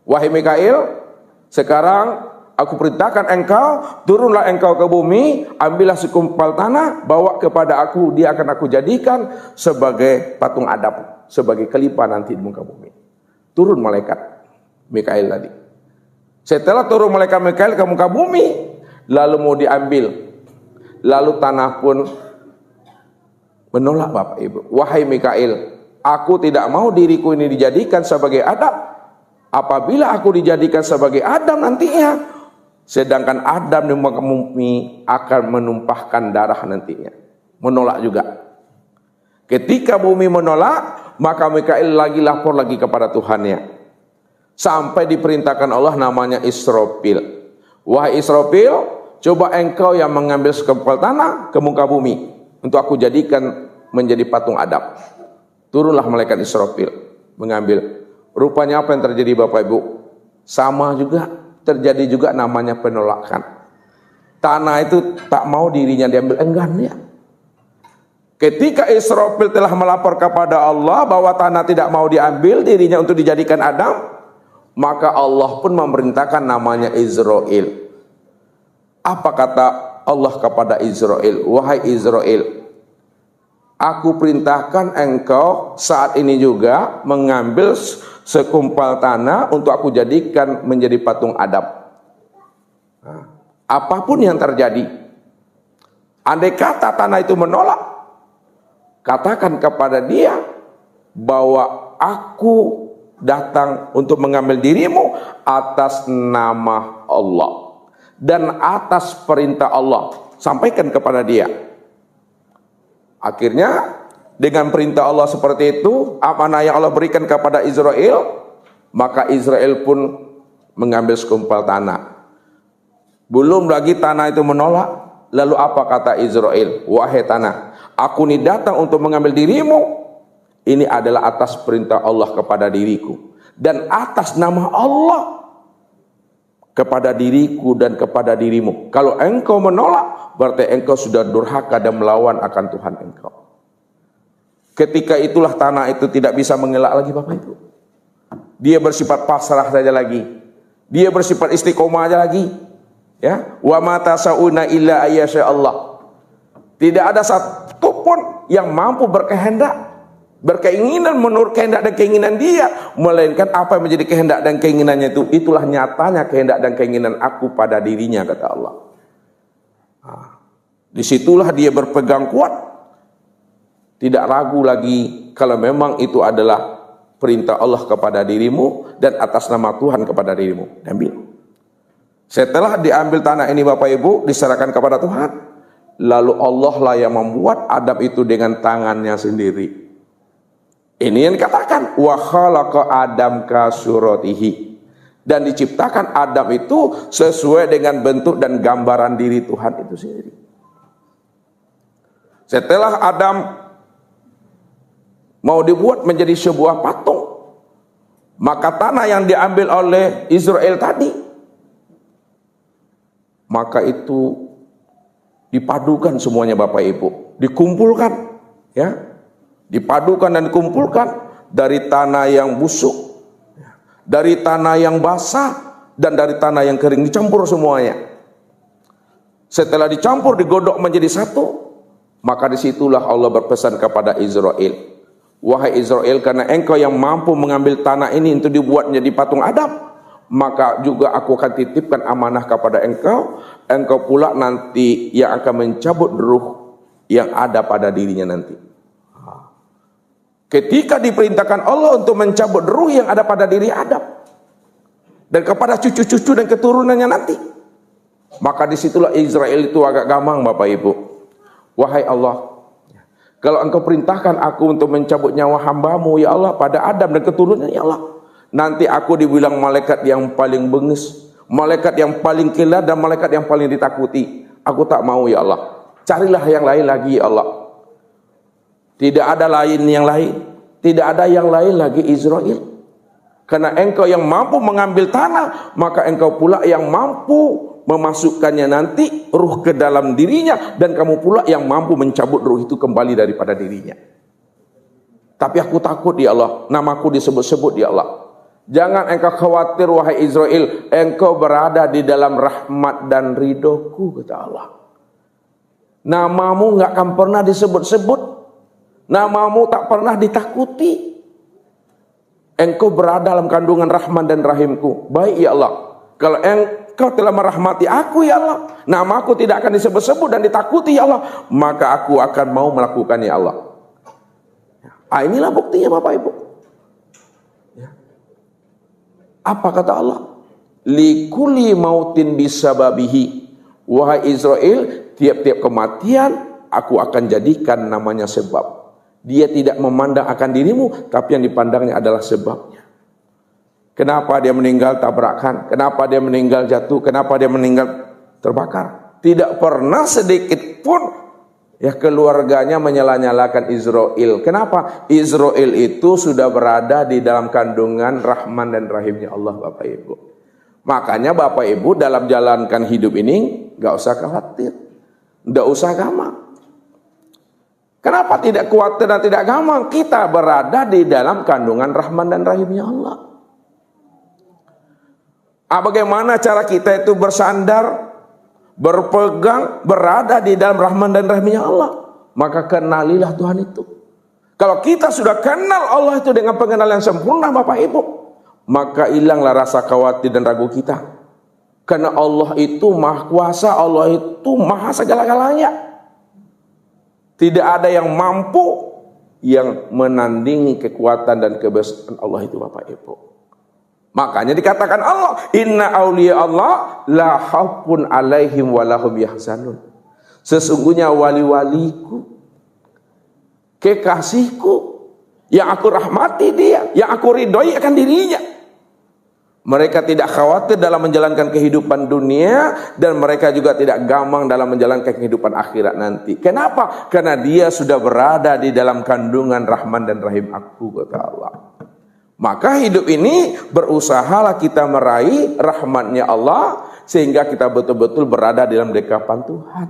Wahai Mikail, sekarang aku perintahkan engkau, turunlah engkau ke bumi, ambillah sekumpal tanah, bawa kepada aku, dia akan aku jadikan sebagai patung Adam, sebagai khalifah nanti di muka bumi. Turun malaikat Mikail tadi. Setelah turun malaikat Mikail ke muka bumi, lalu mau diambil, lalu tanah pun menolak Bapak Ibu. Wahai Mikail, aku tidak mau diriku ini dijadikan sebagai Adam. Apabila aku dijadikan sebagai Adam nantinya, sedangkan Adam di muka bumi akan menumpahkan darah nantinya. Menolak juga. Ketika bumi menolak, maka Mikail lagi lapor lagi kepada Tuhannya. Sampai diperintahkan Allah namanya Israfil. Wahai Israfil, coba engkau yang mengambil sekumpal tanah ke muka bumi untuk aku jadikan menjadi patung Adam. Turunlah malaikat Israfil mengambil. Rupanya apa yang terjadi Bapak Ibu? Sama juga, terjadi juga namanya penolakan. Tanah itu tak mau dirinya diambil, enggan ya. Ketika Israfil telah melapor kepada Allah bahwa tanah tidak mau diambil dirinya untuk dijadikan Adam, maka Allah pun memerintahkan namanya Israel. Apa kata Allah kepada Israel? Wahai Israel, aku perintahkan engkau saat ini juga mengambil sekumpal tanah untuk aku jadikan menjadi patung Adam. Nah, apapun yang terjadi, andai kata tanah itu menolak, katakan kepada dia bahwa aku datang untuk mengambil dirimu atas nama Allah dan atas perintah Allah. Sampaikan kepada dia. Akhirnya dengan perintah Allah seperti itu, amanah yang Allah berikan kepada Israel, maka Israel pun mengambil sekumpal tanah. Belum lagi tanah itu menolak, lalu apa kata Israel? Wahai tanah, aku ini datang untuk mengambil dirimu. Ini adalah atas perintah Allah kepada diriku dan atas nama Allah kepada diriku dan kepada dirimu. Kalau engkau menolak, berarti engkau sudah durhaka dan melawan akan Tuhan engkau. Ketika itulah tanah itu tidak bisa mengelak lagi Bapak Ibu. Dia bersifat pasrah saja lagi. Dia bersifat istiqomah aja lagi. Ya, wa ma tasauna illa ayyasha Allah. Tidak ada satu pun yang mampu berkeinginan menurut kehendak dan keinginan dia, melainkan apa yang menjadi kehendak dan keinginannya itu, itulah nyatanya kehendak dan keinginan aku pada dirinya, kata Allah. Nah, disitulah dia berpegang kuat, tidak ragu lagi kalau memang itu adalah perintah Allah kepada dirimu dan atas nama Tuhan kepada dirimu. Ambil. Setelah diambil tanah ini Bapak Ibu, diserahkan kepada Tuhan, lalu Allah lah yang membuat Adam itu dengan tangannya sendiri. Ini yang dikatakan wa khalaqa Adam ka suratihi, dan diciptakan Adam itu sesuai dengan bentuk dan gambaran diri Tuhan itu sendiri. Setelah Adam mau dibuat menjadi sebuah patung, maka tanah yang diambil oleh Israel tadi, maka itu dipadukan semuanya Bapak Ibu, dikumpulkan, ya. Dipadukan dan dikumpulkan dari tanah yang busuk, dari tanah yang basah, dan dari tanah yang kering, dicampur semuanya. Setelah dicampur, digodok menjadi satu, maka disitulah Allah berpesan kepada Israel, wahai Israel, karena engkau yang mampu mengambil tanah ini untuk dibuat menjadi patung Adam, maka juga aku akan titipkan amanah kepada engkau. Engkau pula nanti yang akan mencabut ruh yang ada pada dirinya nanti. Ketika diperintahkan Allah untuk mencabut ruh yang ada pada diri Adam dan kepada cucu-cucu dan keturunannya nanti, maka disitulah Israel itu agak gamang Bapak Ibu. Wahai Allah, kalau engkau perintahkan aku untuk mencabut nyawa hambamu ya Allah pada Adam dan keturunannya ya Allah, nanti aku dibilang malaikat yang paling bengis, malaikat yang paling kilat, dan malaikat yang paling ditakuti. Aku tak mau ya Allah. Carilah yang lain lagi ya Allah. Tidak ada lain yang lain. Tidak ada yang lain lagi Israel. Karena engkau yang mampu mengambil tanah, maka engkau pula yang mampu memasukkannya nanti ruh ke dalam dirinya, dan kamu pula yang mampu mencabut ruh itu kembali daripada dirinya. Tapi aku takut ya Allah, namaku disebut-sebut ya Allah. Jangan engkau khawatir wahai Israel, engkau berada di dalam rahmat dan ridhoku, kata Allah. Namamu nggak akan pernah disebut-sebut. Namamu tak pernah ditakuti. Engkau berada dalam kandungan rahman dan rahimku. Baik ya Allah, kalau engkau telah merahmati aku ya Allah, namaku tidak akan disebut-sebut dan ditakuti ya Allah, maka aku akan mau melakukan ya Allah. Inilah buktinya Bapak Ibu. Apa kata Allah? Likulli mautin bisababihi. Wahai Israel, tiap-tiap kematian aku akan jadikan namanya sebab. Dia tidak memandang akan dirimu, tapi yang dipandangnya adalah sebabnya. Kenapa dia meninggal tabrakan? Kenapa dia meninggal jatuh? Kenapa dia meninggal terbakar? Tidak pernah sedikit pun ya keluarganya menyala-nyalakan Israel. Kenapa? Israel itu sudah berada di dalam kandungan rahman dan rahimnya Allah Bapak Ibu. Makanya Bapak Ibu dalam jalankan hidup ini gak usah khawatir, gak usah gamang. Kenapa tidak khawatir dan tidak gampang? Kita berada di dalam kandungan Rahman dan Rahimnya Allah. Bagaimana cara kita itu bersandar, berpegang, berada di dalam Rahman dan Rahimnya Allah? Maka kenalilah Tuhan itu. Kalau kita sudah kenal Allah itu dengan pengenalan yang sempurna, Bapak Ibu, maka hilanglah rasa khawatir dan ragu kita. Karena Allah itu maha kuasa, Allah itu maha segala-galanya. Tidak ada yang mampu yang menandingi kekuatan dan kebesaran Allah itu, Bapak Ibu. Makanya dikatakan Allah, inna awliya Allah la khaufun alaihim wa lahum yahzanun. Sesungguhnya wali-waliku, kekasihku, yang aku rahmati dia, yang aku ridhoi akan dirinya. Mereka tidak khawatir dalam menjalankan kehidupan dunia, dan mereka juga tidak gamang dalam menjalankan kehidupan akhirat nanti. Kenapa? Karena dia sudah berada di dalam kandungan Rahman dan Rahim aku, kata Allah. Maka hidup ini berusahalah kita meraih rahmatnya Allah, sehingga kita betul-betul berada di dalam dekapan Tuhan.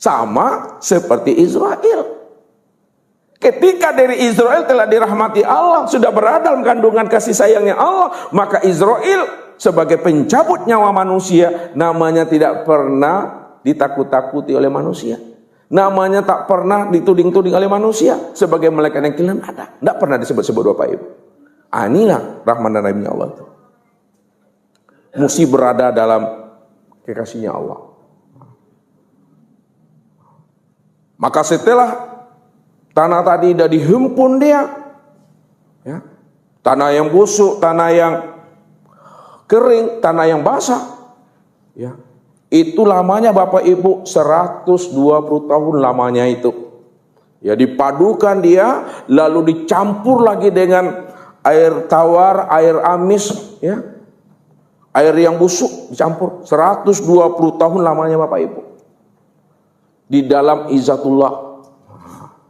Sama seperti Israel. Ketika dari Israel telah dirahmati Allah, sudah berada dalam kandungan kasih sayangnya Allah, maka Israel sebagai pencabut nyawa manusia, namanya tidak pernah ditakut-takuti oleh manusia. Namanya tak pernah dituding-tuding oleh manusia sebagai malaikat yang kilan ada. Tidak pernah disebut-sebut, Bapak Ibu. Inilah Rahman dan Rahimnya Allah itu. Mesti berada dalam kekasihnya Allah. Maka setelah tanah tadi sudah dihimpun dia, ya, tanah yang busuk, tanah yang kering, tanah yang basah, ya, itu lamanya Bapak Ibu 120 tahun lamanya itu. Ya, dipadukan dia, lalu dicampur lagi dengan air tawar, air amis, ya, air yang busuk dicampur. 120 tahun lamanya Bapak Ibu. Di dalam izatullah,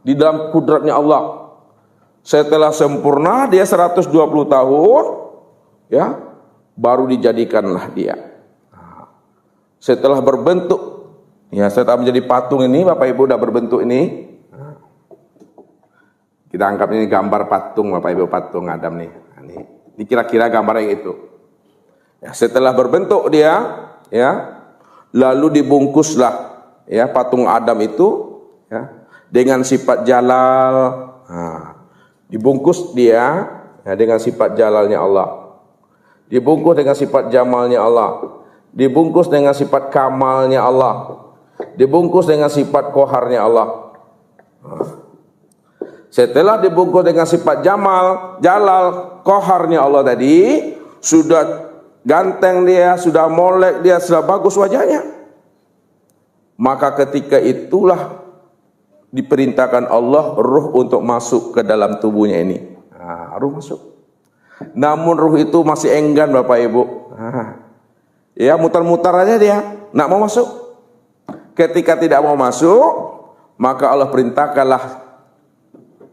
di dalam kudratnya Allah. Setelah sempurna dia 120 tahun, ya, baru dijadikanlah dia. Setelah berbentuk, ya, setelah menjadi patung ini, Bapak Ibu udah berbentuk ini. Kita anggap ini gambar patung, Bapak Ibu, patung Adam nih. Ini kira-kira gambarnya itu. Ya, setelah berbentuk dia, ya, lalu dibungkuslah, ya, patung Adam itu, ya, dengan sifat jalal. Dibungkus dia, ya, dengan sifat jalalnya Allah. Dibungkus dengan sifat jamalnya Allah. Dibungkus dengan sifat kamalnya Allah. Dibungkus dengan sifat koharnya Allah. Setelah dibungkus dengan sifat jamal, jalal, koharnya Allah tadi, sudah ganteng dia, sudah molek dia, sudah bagus wajahnya. Maka ketika itulah diperintahkan Allah ruh untuk masuk ke dalam tubuhnya ini. Ruh masuk. Namun ruh itu masih enggan, Bapak Ibu. Ya, mutar-mutar aja dia, nggak mau masuk. Ketika tidak mau masuk, maka Allah perintahkanlah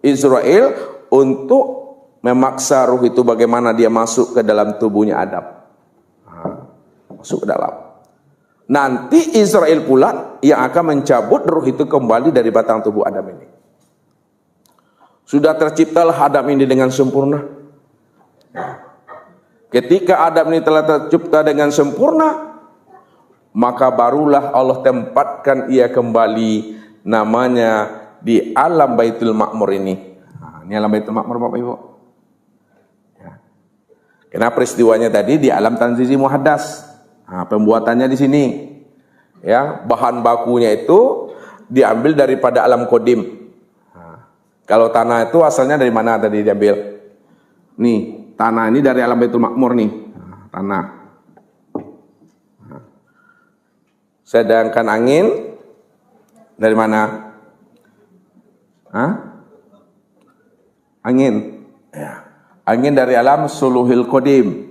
Israel untuk memaksa ruh itu bagaimana dia masuk ke dalam tubuhnya Adam. Masuk ke dalam. Nanti Israel pula yang akan mencabut ruh itu kembali dari batang tubuh Adam ini. Sudah terciptalah Adam ini dengan sempurna. Ketika Adam ini telah tercipta dengan sempurna, maka barulah Allah tempatkan ia kembali namanya di alam Baitul Ma'mur ini. Ini alam Baitul Ma'mur, Bapak Ibu. Ya. Karena peristiwanya tadi di alam Tanzizi Muhaddas. Pembuatannya di sini, ya, bahan bakunya itu diambil daripada alam kodim. Kalau tanah itu asalnya dari mana tadi diambil? Nih, tanah ini dari alam Baitul Ma'mur nih, tanah. Sedangkan angin dari mana? Angin, ya. Angin dari alam Suluhil Kodim.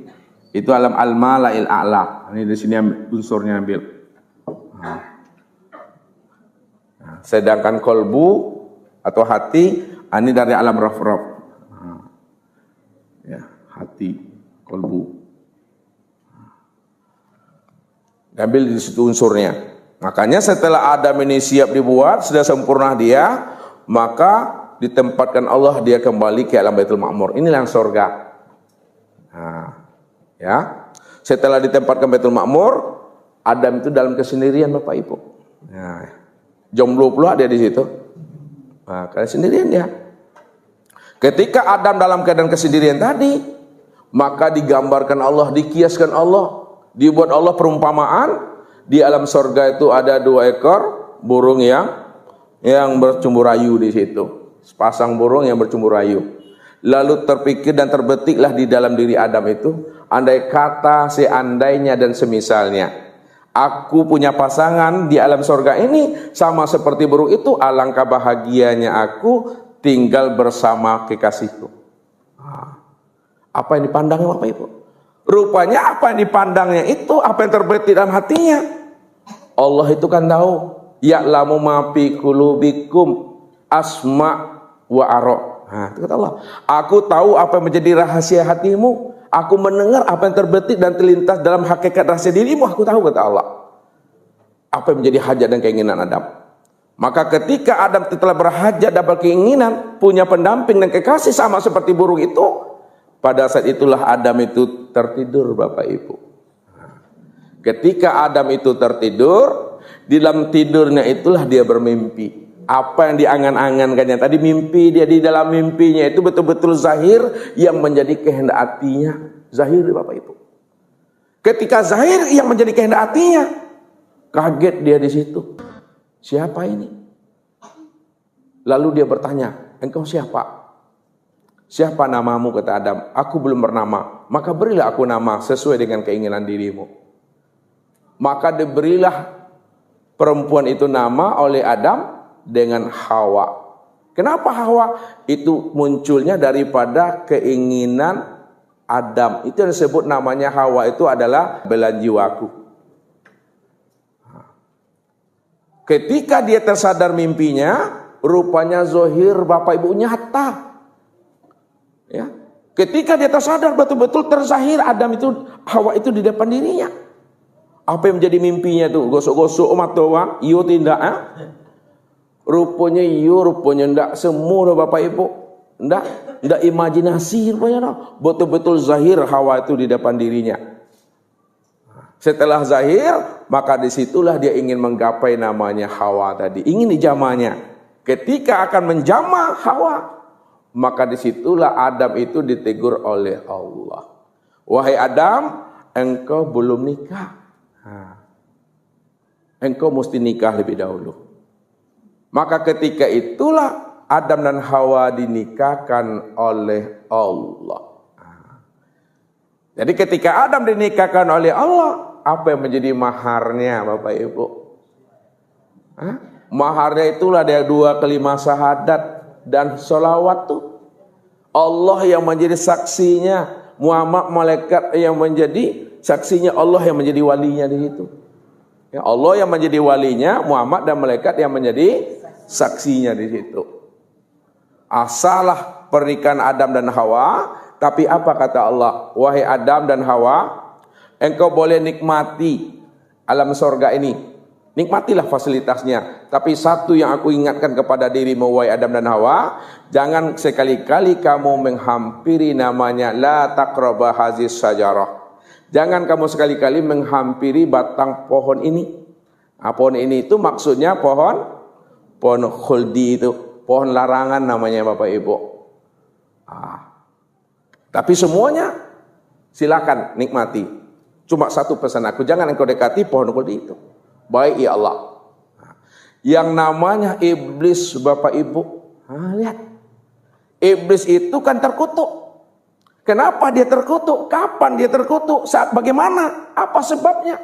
Itu alam al-mala'il a'la. Ini di sini unsurnya ambil. Sedangkan kolbu atau hati, ini dari alam raf-raf. Ya, hati, kolbu. Ambil di situ unsurnya. Makanya setelah Adam ini siap dibuat, sudah sempurna dia, maka ditempatkan Allah dia kembali ke alam Baitul Ma'mur. Inilah yang surga. Nah, ya. Setelah ditempatkan Baitul Ma'mur, Adam itu dalam kesendirian Bapak Ibu. Nah, jomblo pula dia di situ. Nah, karena sendirian dia. Ketika Adam dalam keadaan kesendirian tadi, maka digambarkan Allah, dikiaskan Allah, dibuat Allah perumpamaan. Di alam surga itu ada 2 ekor burung yang bercumbu rayu di situ. Sepasang burung yang bercumbu rayu. Lalu terpikir dan terbetiklah di dalam diri Adam itu, andai kata, seandainya dan semisalnya aku punya pasangan di alam surga ini sama seperti burung itu, alangkah bahagianya aku tinggal bersama kekasihku. Apa yang dipandangnya Bapak Ibu? Rupanya apa yang dipandangnya itu, apa yang terbetik dalam hatinya. Allah itu kan tahu, ya'lamu ma fi qulubikum asma wa ara. Nah, itu kata Allah. Aku tahu apa yang menjadi rahasia hatimu. Aku mendengar apa yang terbetik dan terlintas dalam hakikat rahasia dirimu. Aku tahu, kata Allah, apa yang menjadi hajat dan keinginan Adam. Maka ketika Adam telah berhajat dan berkeinginan, punya pendamping dan kekasih sama seperti burung itu, pada saat itulah Adam itu tertidur Bapak Ibu. Ketika Adam itu tertidur, di dalam tidurnya itulah dia bermimpi. Apa yang diangan-angankannya tadi, mimpi dia, di dalam mimpinya itu betul-betul zahir yang menjadi kehendak hatinya. Zahir Bapak Ibu. Ketika zahir yang menjadi kehendak hatinya, kaget dia di situ. Siapa ini? Lalu dia bertanya, engkau siapa? Siapa namamu, kata Adam. Aku belum bernama, maka berilah aku nama sesuai dengan keinginan dirimu. Maka diberilah perempuan itu nama oleh Adam dengan Hawa. Kenapa Hawa? Itu munculnya daripada keinginan Adam. Itu yang disebut namanya Hawa, itu adalah belahan jiwaku. Ketika dia tersadar mimpinya, rupanya zohir Bapak Ibu nyata. Ya. Ketika dia tersadar betul-betul terzahir Adam itu, Hawa itu di depan dirinya. Apa yang menjadi mimpinya tuh? Gosok-gosok mata orang, iyo tidak, rupanya iyo, rupanya tidak. Semua Bapak Ibu, tidak imajinasi rupanya. Betul-betul zahir Hawa itu di depan dirinya. Setelah zahir, maka disitulah dia ingin menggapai namanya Hawa tadi. Ingin dijamahnya. Ketika akan menjamah Hawa, maka disitulah Adam itu ditegur oleh Allah. Wahai Adam, engkau belum nikah. Engkau mesti nikah lebih dahulu. Maka ketika itulah Adam dan Hawa dinikahkan oleh Allah. Jadi ketika Adam dinikahkan oleh Allah, apa yang menjadi maharnya Bapak Ibu? Maharnya itulah dia 2 kalimat syahadat dan sholawat tuh. Allah yang menjadi saksinya, Muhammad malaikat yang menjadi saksinya, Allah yang menjadi walinya di situ. Ya, Allah yang menjadi walinya, Muhammad dan malaikat yang menjadi saksinya di situ. Asalah pernikahan Adam dan Hawa, tapi apa kata Allah? Wahai Adam dan Hawa, engkau boleh nikmati alam surga ini. Nikmatilah fasilitasnya. Tapi satu yang aku ingatkan kepada dirimu, wahai Adam dan Hawa, jangan sekali-kali kamu menghampiri namanya la taqraba hazis sajarah. Jangan kamu sekali-kali menghampiri batang pohon ini. Nah, pohon ini itu maksudnya pohon khuldi itu, pohon larangan namanya Bapak Ibu. Tapi semuanya silakan nikmati. Cuma satu pesan aku, jangan engkau dekati pohon khuldi itu. Baik ya Allah. Yang namanya iblis Bapak Ibu, lihat. Iblis itu kan terkutuk. Kenapa dia terkutuk? Kapan dia terkutuk? Saat bagaimana? Apa sebabnya?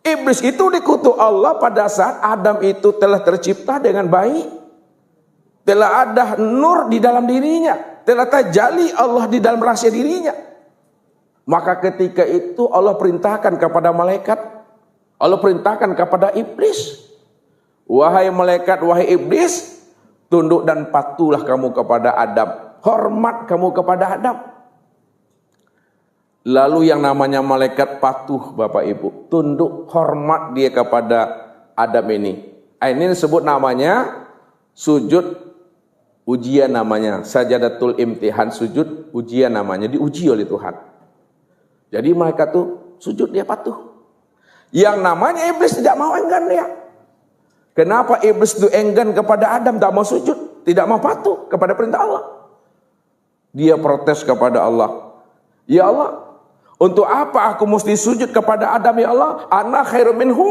Iblis itu dikutuk Allah pada saat Adam itu telah tercipta dengan baik. Telah ada nur di dalam dirinya. Telah tajalli Allah di dalam rahasia dirinya. Maka ketika itu Allah perintahkan kepada malaikat. Allah perintahkan kepada iblis. Wahai malaikat, wahai iblis, tunduk dan patuhlah kamu kepada Adam. Hormat kamu kepada Adam. Lalu yang namanya malaikat patuh Bapak Ibu, tunduk hormat dia kepada Adam ini. Ini disebut namanya sujud ujian namanya, sajadatul imtihan, sujud ujian namanya, diuji oleh Tuhan. Jadi malaikat tuh sujud, dia patuh. Yang namanya iblis tidak mau, enggan dia. Kenapa iblis itu enggan kepada Adam, tak mau sujud, tidak mau patuh kepada perintah Allah? Dia protes kepada Allah. Ya Allah, untuk apa aku mesti sujud kepada Adam ya Allah? Ana khairum minhu.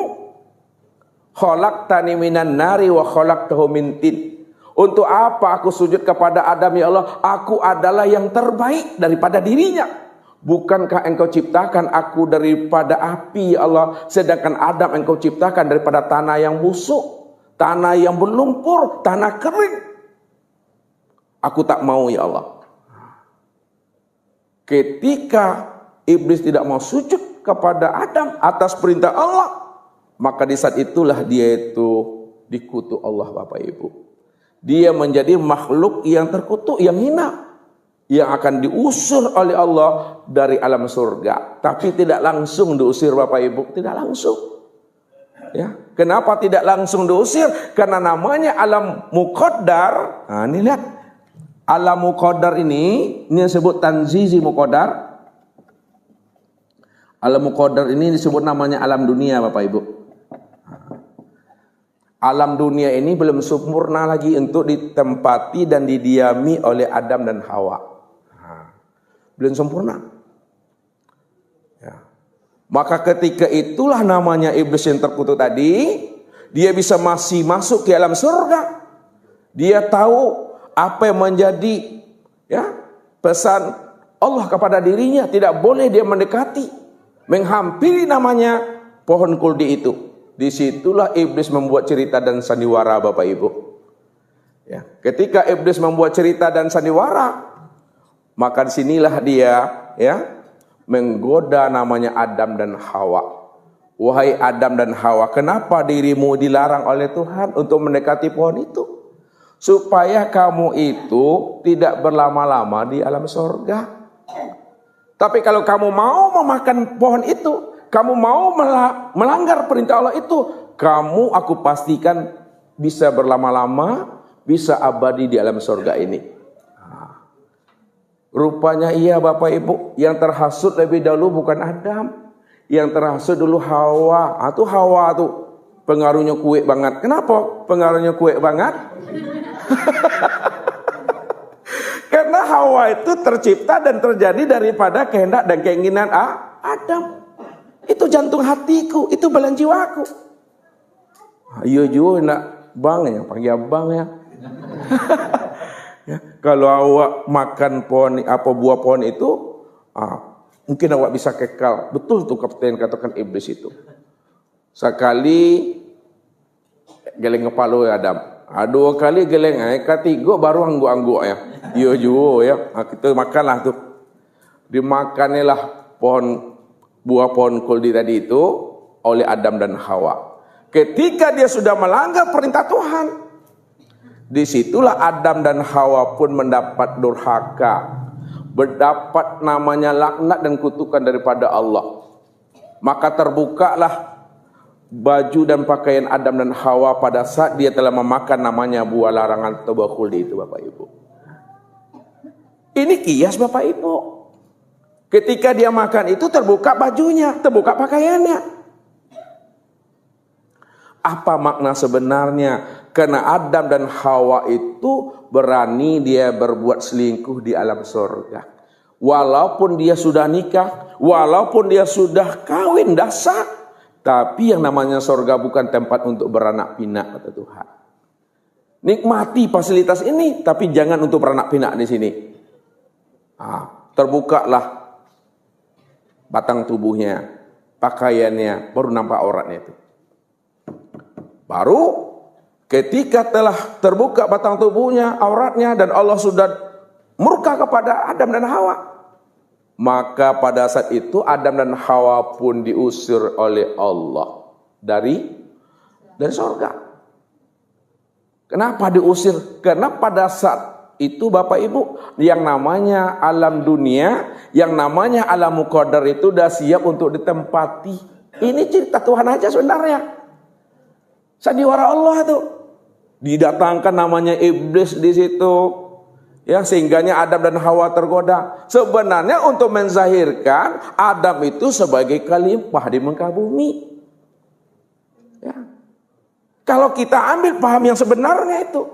Khalaqtani minan nari wa khalaqtahu min tin. Untuk apa aku sujud kepada Adam ya Allah? Aku adalah yang terbaik daripada dirinya. Bukankah engkau ciptakan aku daripada api ya Allah, sedangkan Adam engkau ciptakan daripada tanah yang busuk, tanah yang berlumpur, tanah kering. Aku tak mau ya Allah. Ketika iblis tidak mau sujud kepada Adam atas perintah Allah, maka di saat itulah dia itu dikutuk Allah Bapak Ibu. Dia menjadi makhluk yang terkutuk, yang hina, yang akan diusir oleh Allah dari alam surga. Tapi tidak langsung diusir Bapak Ibu, tidak langsung. Ya, kenapa tidak langsung diusir? Karena namanya alam muqaddar. Nah, ini lihat. Alam muqaddar ini disebut tanzizi muqaddar. Alam muqaddar ini disebut namanya alam dunia Bapak Ibu. Alam dunia ini belum sempurna lagi untuk ditempati dan didiami oleh Adam dan Hawa. Belum sempurna. Ya. Maka ketika itulah namanya iblis yang terkutuk tadi, dia bisa masih masuk ke alam surga. Dia tahu apa yang menjadi pesan Allah kepada dirinya, tidak boleh dia mendekati, menghampiri namanya pohon kuldi itu. Disitulah iblis membuat cerita dan sandiwara Bapak Ibu. Ya, ketika iblis membuat cerita dan sandiwara, maka disinilah dia menggoda namanya Adam dan Hawa. Wahai Adam dan Hawa, kenapa dirimu dilarang oleh Tuhan untuk mendekati pohon itu? Supaya kamu itu tidak berlama-lama di alam surga. Tapi kalau kamu mau memakan pohon itu, kamu mau melanggar perintah Allah itu, aku pastikan bisa berlama-lama, bisa abadi di alam surga ini. Rupanya iya Bapak Ibu, yang terhasut lebih dahulu bukan Adam, yang terhasut dulu Hawa. Hawa tuh pengaruhnya kuat banget. Kenapa pengaruhnya kuat banget? Karena Hawa itu tercipta dan terjadi daripada kehendak dan keinginan Adam. Itu jantung hatiku, itu belahan jiwaku. Iya juga nak bang ya, panggil abang ya. Ya, kalau awak makan pohon buah pohon itu, mungkin awak bisa kekal. Betul tuh kapten katakan iblis itu. Sekali geleng kepala ya Adam. Dua kali geleng, ketiga baru angguk-angguk ya. Iya juga ya. Kita makanlah tuh. Dimakanilah buah pohon kuldi tadi itu oleh Adam dan Hawa. Ketika dia sudah melanggar perintah Tuhan, disitulah Adam dan Hawa pun mendapat durhaka, mendapat namanya laknat dan kutukan daripada Allah. Maka terbukalah baju dan pakaian Adam dan Hawa pada saat dia telah memakan namanya buah larangan atau buah kuldi itu Bapak Ibu. Ini kias Bapak Ibu. Ketika dia makan itu terbuka bajunya, terbuka pakaiannya. Apa makna sebenarnya? Karena Adam dan Hawa itu berani dia berbuat selingkuh di alam surga. Walaupun dia sudah nikah, walaupun dia sudah kawin dasar, tapi yang namanya surga bukan tempat untuk beranak pinak kata Tuhan. Nikmati fasilitas ini, tapi jangan untuk beranak pinak di sini. Terbukalah batang tubuhnya, pakaiannya, baru nampak auratnya itu. Baru ketika telah terbuka batang tubuhnya, auratnya, dan Allah sudah murka kepada Adam dan Hawa, maka pada saat itu Adam dan Hawa pun diusir oleh Allah dari surga. Kenapa diusir? Karena pada saat itu Bapak Ibu, yang namanya alam dunia, yang namanya alam muqaddar itu udah siap untuk ditempati. Ini cerita Tuhan aja sebenarnya. Sandiwara Allah itu. Didatangkan namanya iblis di situ. Ya, sehingganya Adam dan Hawa tergoda. Sebenarnya untuk menzahirkan Adam itu sebagai khalifah di muka bumi. Ya. Kalau kita ambil paham yang sebenarnya itu,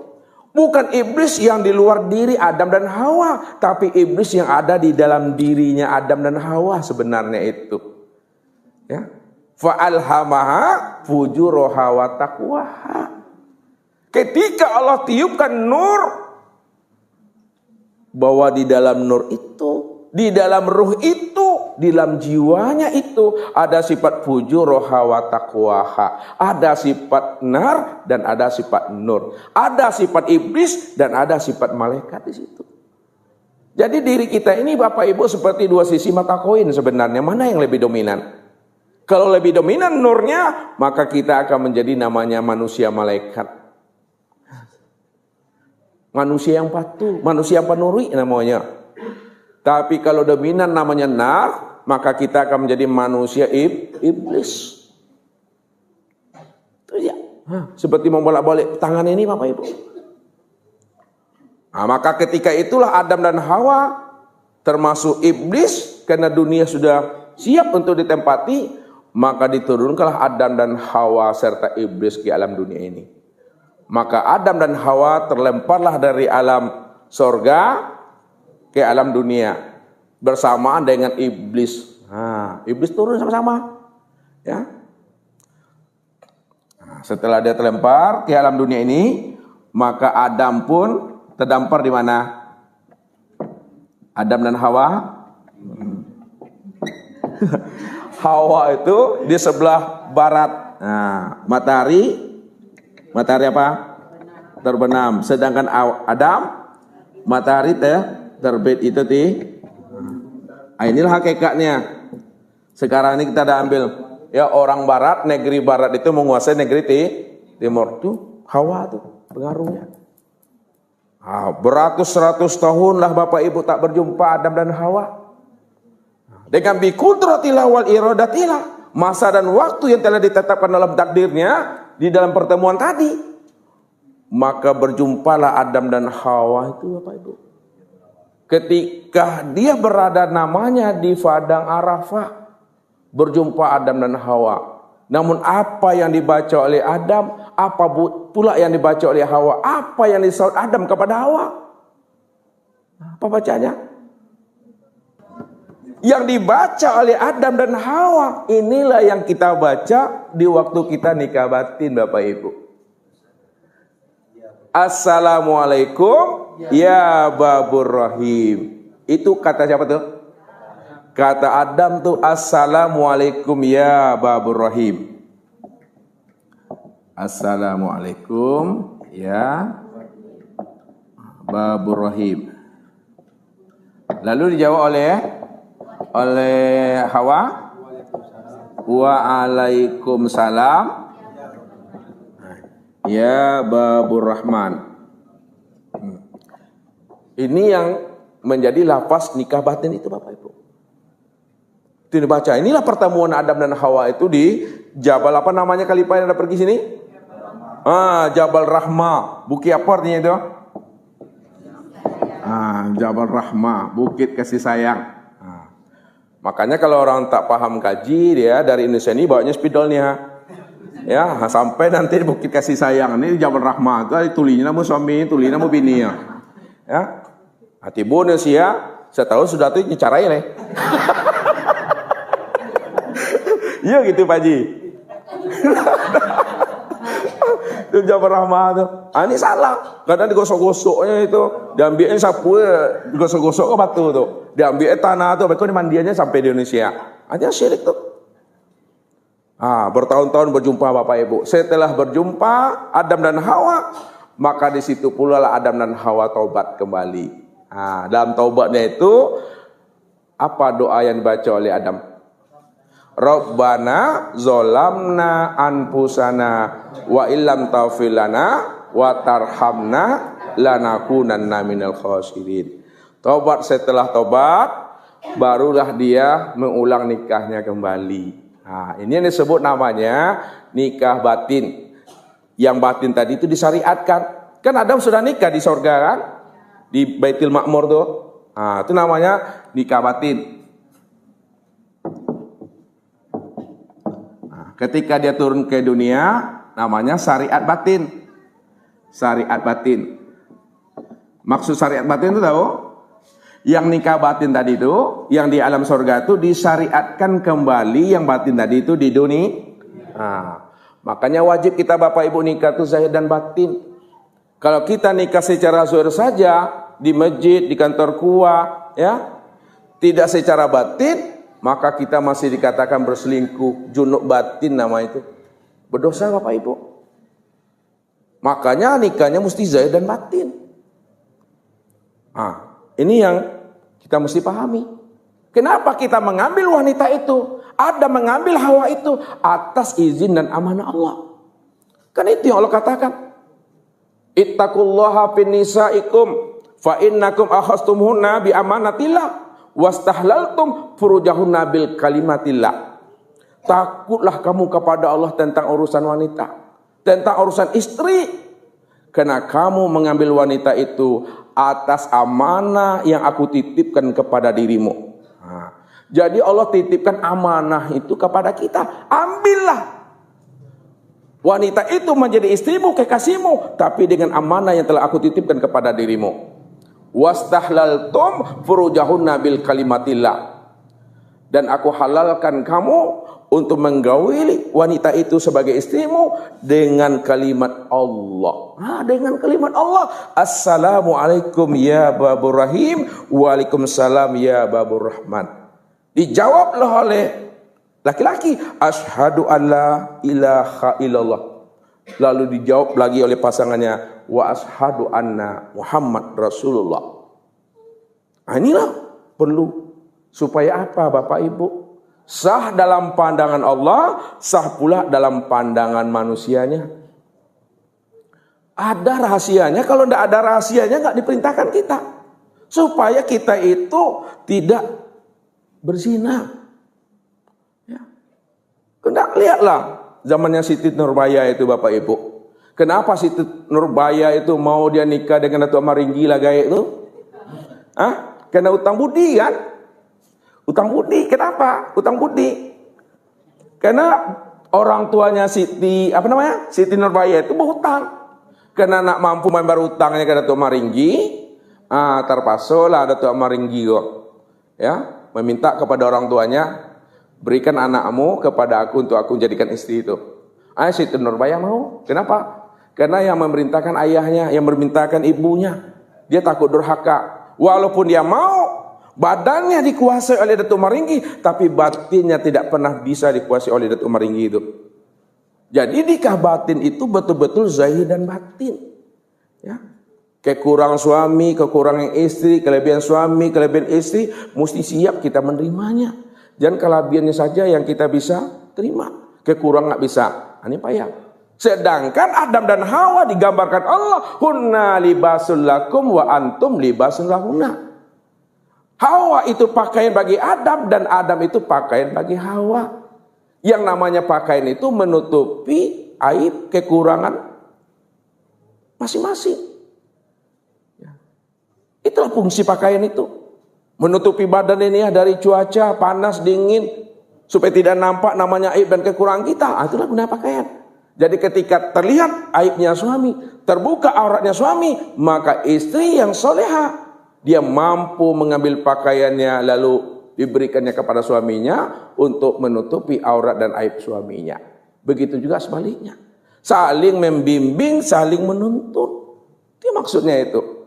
bukan iblis yang di luar diri Adam dan Hawa, tapi iblis yang ada di dalam dirinya Adam dan Hawa sebenarnya itu. Ya. Fa'alhamaha fujuraha wa taqwaha. Ketika Allah tiupkan nur, bahwa di dalam nur itu, di dalam ruh itu, di dalam jiwanya itu ada sifat fujuraha wa taqwaha, ada sifat nar dan ada sifat nur, ada sifat iblis dan ada sifat malaikat di situ. Jadi diri kita ini Bapak Ibu seperti dua sisi mata koin sebenarnya. Mana yang lebih dominan? Kalau lebih dominan nurnya, maka kita akan menjadi namanya manusia malaikat. Manusia yang patuh, manusia yang penurut namanya. Tapi kalau dominan namanya nar, maka kita akan menjadi manusia iblis. Itu ya. Seperti membolak-balik tangan ini Bapak Ibu. Nah, maka ketika itulah Adam dan Hawa termasuk iblis, karena dunia sudah siap untuk ditempati, maka diturunkanlah Adam dan Hawa serta iblis ke alam dunia ini. Maka Adam dan Hawa terlemparlah dari alam sorga ke alam dunia bersamaan dengan iblis. Nah, iblis turun sama-sama. Ya. Nah, setelah dia terlempar ke alam dunia ini, maka Adam pun terdampar di mana? Adam dan Hawa. Hawa itu di sebelah barat. Nah, matahari apa? Terbenam. Sedangkan Adam, matahari terbit itu inilah hakikatnya. Sekarang ini kita ada ambil ya, orang barat, negeri barat itu menguasai negeri timur. Tuh Hawa tuh pengaruhnya. Beratus-ratus tahun lah Bapak Ibu tak berjumpa Adam dan Hawa. Dengan biqudratillah wal iradatillah, masa dan waktu yang telah ditetapkan dalam takdirnya di dalam pertemuan tadi, maka berjumpalah Adam dan Hawa itu Bapak Ibu. Ketika dia berada namanya di padang Arafah, berjumpa Adam dan Hawa. Namun apa yang dibaca oleh Adam, apa pula yang dibaca oleh Hawa, apa yang disaut Adam kepada Hawa? Apa bacanya? Yang dibaca oleh Adam dan Hawa, inilah yang kita baca di waktu kita nikah batin Bapak Ibu. Assalamualaikum ya babur rahim. Itu kata siapa tuh? Kata Adam tuh, assalamualaikum ya babur rahim. Assalamualaikum ya babur rahim. Lalu dijawab oleh Hawa, waalaikumsalam ya babur rahman. Ini yang menjadi lafaz nikah batin itu Bapak Ibu. Itu dibaca. Inilah pertemuan Adam dan Hawa itu di Jabal apa namanya khalifah yang ada pergi sini? Jabal Rahmah. Bukit apa artinya itu? Jabal Rahmah, bukit kasih sayang. Makanya kalau orang tak paham kaji, dia dari Indonesia ini bawanya spidolnya. Ya, sampai nanti bukit kasih sayang. Ini Jabal Rahmah. Itu tulinya nama suami, tulinya nama bini ya. Hati bonus ya. Saya tahu sudah tuh caranya nih. Iya gitu Pak Haji. Itu Jabal Rahmah tuh. Ini salah. Kadang digosok-gosoknya itu, diambilnya sapu, digosok-gosok ke batu tuh. Diambilnya tanah tuh, mereka dimandiannya sampai di Indonesia. Aja syirik tuh. Bertahun-tahun berjumpa Bapak Ibu. Setelah berjumpa Adam dan Hawa, maka di situ pula lah Adam dan Hawa taubat kembali. Dalam taubatnya itu apa doa yang dibaca oleh Adam? Rabbana zolamna anfusana wa illam taufilana wa tarhamna lanakunanna minal khasirin. Tobat setelah tobat, barulah dia mengulang nikahnya kembali. Nah, ini yang disebut namanya nikah batin. Yang batin tadi itu disyariatkan. Kan Adam sudah nikah di surga kan? Di Baitul Ma'mur tuh. Nah, itu namanya nikah batin. Nah, ketika dia turun ke dunia, namanya syariat batin. Syariat batin. Maksud syariat batin itu tahu? Yang nikah batin tadi itu, yang di alam surga itu disyariatkan kembali yang batin tadi itu di dunia. Nah, makanya wajib kita Bapak Ibu nikah itu zahir dan batin. Kalau kita nikah secara zahir saja di masjid, di kantor kuah, ya, tidak secara batin, maka kita masih dikatakan berselingkuh, junub batin nama itu. Berdosa Bapak Ibu. Makanya nikahnya mesti zahir dan batin. Ah, ini yang kita mesti pahami. Kenapa kita mengambil wanita itu? Ada mengambil Hawa itu atas izin dan amanah Allah. Kan itu yang Allah katakan. Ittaqullaha fin nisaikum fa innakum akhastumhunna bi amanatillah wastahlaltum furujahunna bil kalimatillah. Takutlah kamu kepada Allah tentang urusan wanita, tentang urusan istri, karena kamu mengambil wanita itu atas amanah yang aku titipkan kepada dirimu. Nah, jadi Allah titipkan amanah itu kepada kita. Ambillah wanita itu menjadi istrimu, kekasihmu, tapi dengan amanah yang telah aku titipkan kepada dirimu. Wastahlaltum furujahunna bil kalimatillah. Dan aku halalkan kamu untuk menggauli wanita itu sebagai istrimu dengan kalimat Allah. Nah, dengan kalimat Allah. Assalamualaikum ya babur rahim. Waalaikumsalam ya babur rahman. Dijawablah oleh laki-laki, asyhadu alla ilaha illallah. Lalu dijawab lagi oleh pasangannya, wa asyhadu anna Muhammad Rasulullah. Nah, inilah perlu supaya apa Bapak Ibu? Sah dalam pandangan Allah, sah pula dalam pandangan manusianya. Ada rahasianya, kalau tidak ada rahasianya nggak diperintahkan kita. Supaya kita itu tidak berzina. Kendak lihatlah zamannya Siti Nurbaya itu Bapak Ibu. Kenapa Siti Nurbaya itu mau dia nikah dengan Datuk Maringgi lah gaya itu? Hah? Karena utang budi kan? Utang budi. Kenapa? Utang budi. Karena orang tuanya Siti Siti Nurbaya itu berhutang. Karena nak mampu membayar utangnya ke Datuk Maringgi, terpaksalah Datuk Maringgi kok. Ya, meminta kepada orang tuanya, berikan anakmu kepada aku untuk aku jadikan istri itu. Siti Nurbaya mau. Kenapa? Karena yang memerintahkan ayahnya, yang memerintahkan ibunya. Dia takut durhaka. Walaupun dia mau, badannya dikuasai oleh Datuk Maringgi, tapi batinnya tidak pernah bisa dikuasai oleh Datuk Maringgi itu. Jadi nikah batin itu betul-betul zahir dan batin. Ya. Kekurangan suami, kekurangan istri, kelebihan suami, kelebihan istri, mesti siap kita menerimanya. Jangan kelebihannya saja yang kita bisa terima. Kekurangan nggak bisa. Ini payah. Sedangkan Adam dan Hawa digambarkan Allah, hunna libasul lakum wa antum libasul lahunna. Hawa itu pakaian bagi Adam dan Adam itu pakaian bagi Hawa. Yang namanya pakaian itu menutupi aib, kekurangan masing-masing. Itulah fungsi pakaian itu. Menutupi badan ini dari cuaca panas, dingin, supaya tidak nampak namanya aib dan kekurangan kita. Itulah guna pakaian. Jadi ketika terlihat aibnya suami, terbuka auratnya suami, maka istri yang soleha, dia mampu mengambil pakaiannya lalu diberikannya kepada suaminya untuk menutupi aurat dan aib suaminya. Begitu juga sebaliknya. Saling membimbing, saling menuntun. Itu maksudnya itu.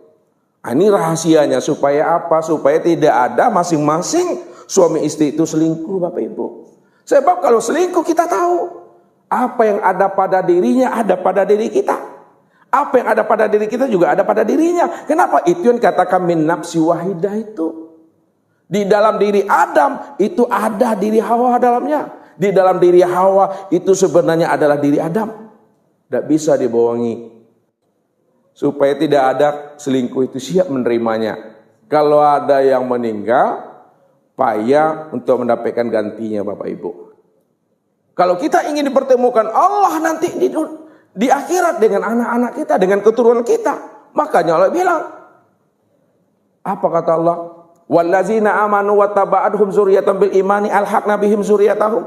Ini rahasianya supaya apa? Supaya tidak ada masing-masing suami istri itu selingkuh Bapak Ibu. Sebab kalau selingkuh kita tahu. Apa yang ada pada dirinya ada pada diri kita. Apa yang ada pada diri kita juga ada pada dirinya. Kenapa? Itu yang katakan min nafsi wahidah itu. Di dalam diri Adam itu ada diri Hawa dalamnya. Di dalam diri Hawa itu sebenarnya adalah diri Adam. Tidak bisa dibohongi. supaya tidak ada selingkuh itu siap menerimanya. Kalau ada yang meninggal, payah untuk mendapatkan gantinya Bapak Ibu. Kalau kita ingin dipertemukan Allah nanti di akhirat dengan anak-anak kita, dengan keturunan kita, makanya Allah bilang, apa kata Allah? Wallazina amanu wattaba'athum dzurriyyatan bil imani alhaqna bihim dzurriyyatahum.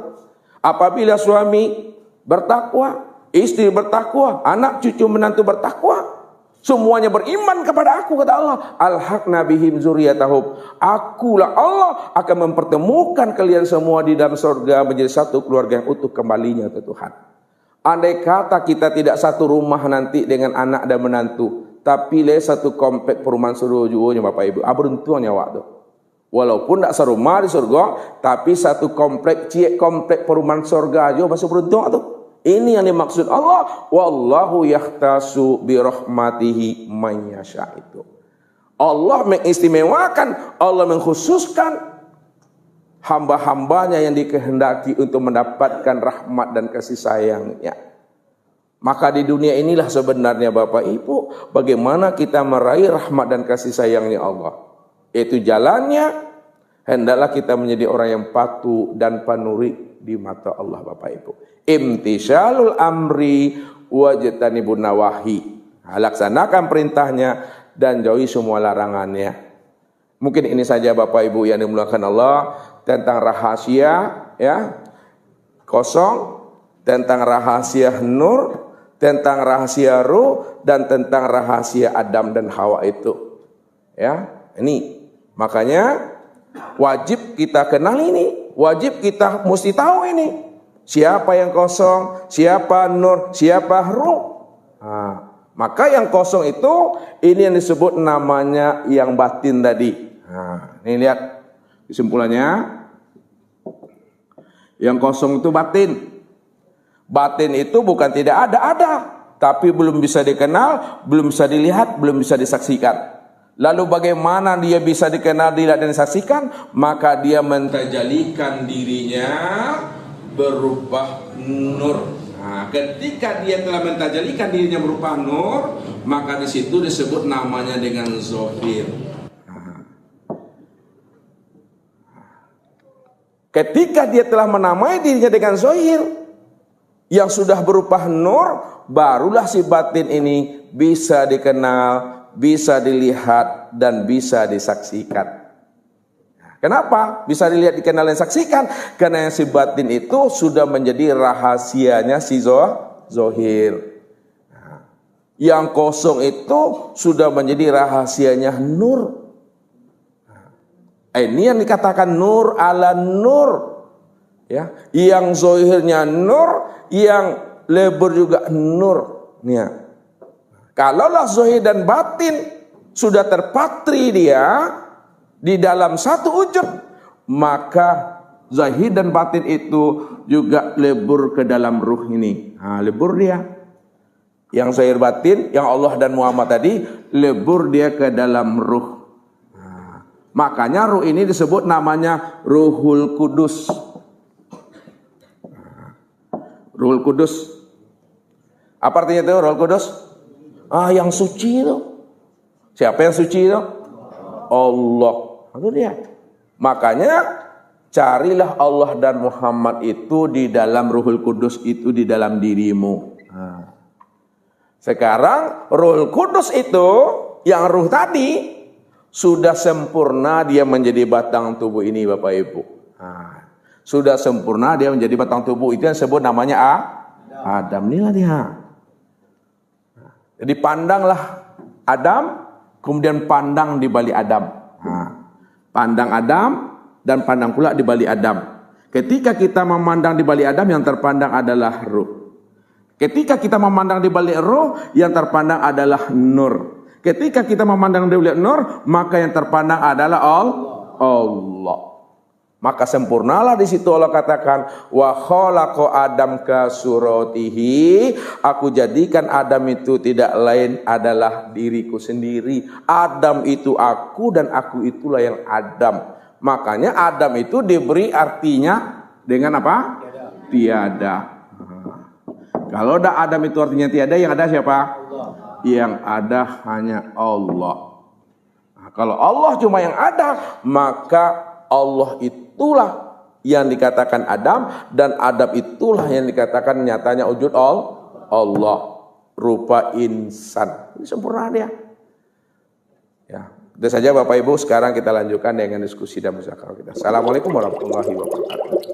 Apabila suami bertakwa, istri bertakwa, anak cucu menantu bertakwa, semuanya beriman kepada aku, kata Allah, alhaqna bihim dzurriyyatahum. Akulah Allah akan mempertemukan kalian semua di dalam surga menjadi satu keluarga yang utuh kembalinya ke Tuhan. Andai kata kita tidak satu rumah nanti dengan anak dan menantu, tapi satu komplek perumahan surga Bapak Ibu, beruntunnya waktu. Walaupun tidak serumah di surga, tapi satu komplek perumahan surga aja masih beruntung tuh. Ini yang dimaksud Allah, wallahu yahtasu bi rahmatihi man yasha itu. Allah mengistimewakan, Allah mengkhususkan hamba-hambanya yang dikehendaki untuk mendapatkan rahmat dan kasih sayangnya. Maka di dunia inilah sebenarnya Bapak Ibu, bagaimana kita meraih rahmat dan kasih sayangnya Allah. Itu jalannya, hendaklah kita menjadi orang yang patuh dan panuri di mata Allah Bapak Ibu. Imtisalul amri wajtanibun nawahi. Laksanakan perintahnya dan jauhi semua larangannya. Mungkin ini saja Bapak Ibu yang dimuliakan Allah tentang rahasia ya kosong, tentang rahasia nur, tentang rahasia ruh, dan tentang rahasia Adam dan Hawa itu. Ya, ini makanya wajib kita kenal ini, wajib kita mesti tahu ini. Siapa yang kosong, siapa nur, siapa ruh. Nah, maka yang kosong itu ini yang disebut namanya yang batin tadi. Nah, ini lihat kesimpulannya. Yang kosong itu batin. Batin itu bukan tidak ada, tapi belum bisa dikenal, belum bisa dilihat, belum bisa disaksikan. Lalu bagaimana dia bisa dikenal, dilihat dan disaksikan? Maka dia mentajalikan dirinya berupa nur. Nah, ketika dia telah mentajalikan dirinya berupa nur, maka di situ disebut namanya dengan zahir. Ketika dia telah menamai dirinya dengan zahir yang sudah berupa nur, barulah si batin ini bisa dikenal, bisa dilihat, dan bisa disaksikan. Kenapa bisa dilihat, dikenal, dan disaksikan? Karena yang si batin itu sudah menjadi rahasianya si zahir. Yang kosong itu sudah menjadi rahasianya nur. Ini yang dikatakan nur ala nur. Ya, yang zahirnya nur, yang lebur juga nur. Ya. Kalaulah zahir dan batin sudah terpatri dia di dalam satu wujud, maka zahir dan batin itu juga lebur ke dalam ruh ini. Nah, lebur dia. Yang zahir batin, yang Allah dan Muhammad tadi, lebur dia ke dalam ruh. Nah, makanya ruh ini disebut namanya Ruhul Kudus. Ruhul Kudus. Apa artinya itu Ruhul Kudus? Yang suci itu. Siapa yang suci itu? Allah. Itu dia. Makanya carilah Allah dan Muhammad itu di dalam Ruhul Kudus itu di dalam dirimu. Sekarang Ruhul Kudus itu yang ruh tadi sudah sempurna dia menjadi batang tubuh ini Bapak Ibu. Sudah sempurna dia menjadi batang tubuh, itu yang disebut namanya Adam. Inilah dia. Jadi pandanglah Adam, kemudian pandang di balik Adam. Pandang Adam dan pandang pula di balik Adam. Ketika kita memandang di balik Adam, yang terpandang adalah ruh. Ketika kita memandang di balik ruh, yang terpandang adalah nur. Ketika kita memandang di balik nur, maka yang terpandang adalah Allah. Maka sempurnalah di situ Allah katakan wa khalaqa Adam ka suratihi, aku jadikan Adam itu tidak lain adalah diriku sendiri. Adam itu aku dan aku itulah yang Adam. Makanya Adam itu diberi artinya dengan apa? Tiada. Kalau ada Adam itu artinya tiada, yang ada siapa? yang ada hanya Allah. Nah, kalau Allah cuma yang ada, maka Allah itulah yang dikatakan Adam, dan Adam itulah yang dikatakan nyatanya wujud Allah, rupa insan. Ini sempurna dia. Ya, itu saja Bapak Ibu. Sekarang kita lanjutkan dengan diskusi dan muzakarah kita. Assalamualaikum warahmatullahi wabarakatuh.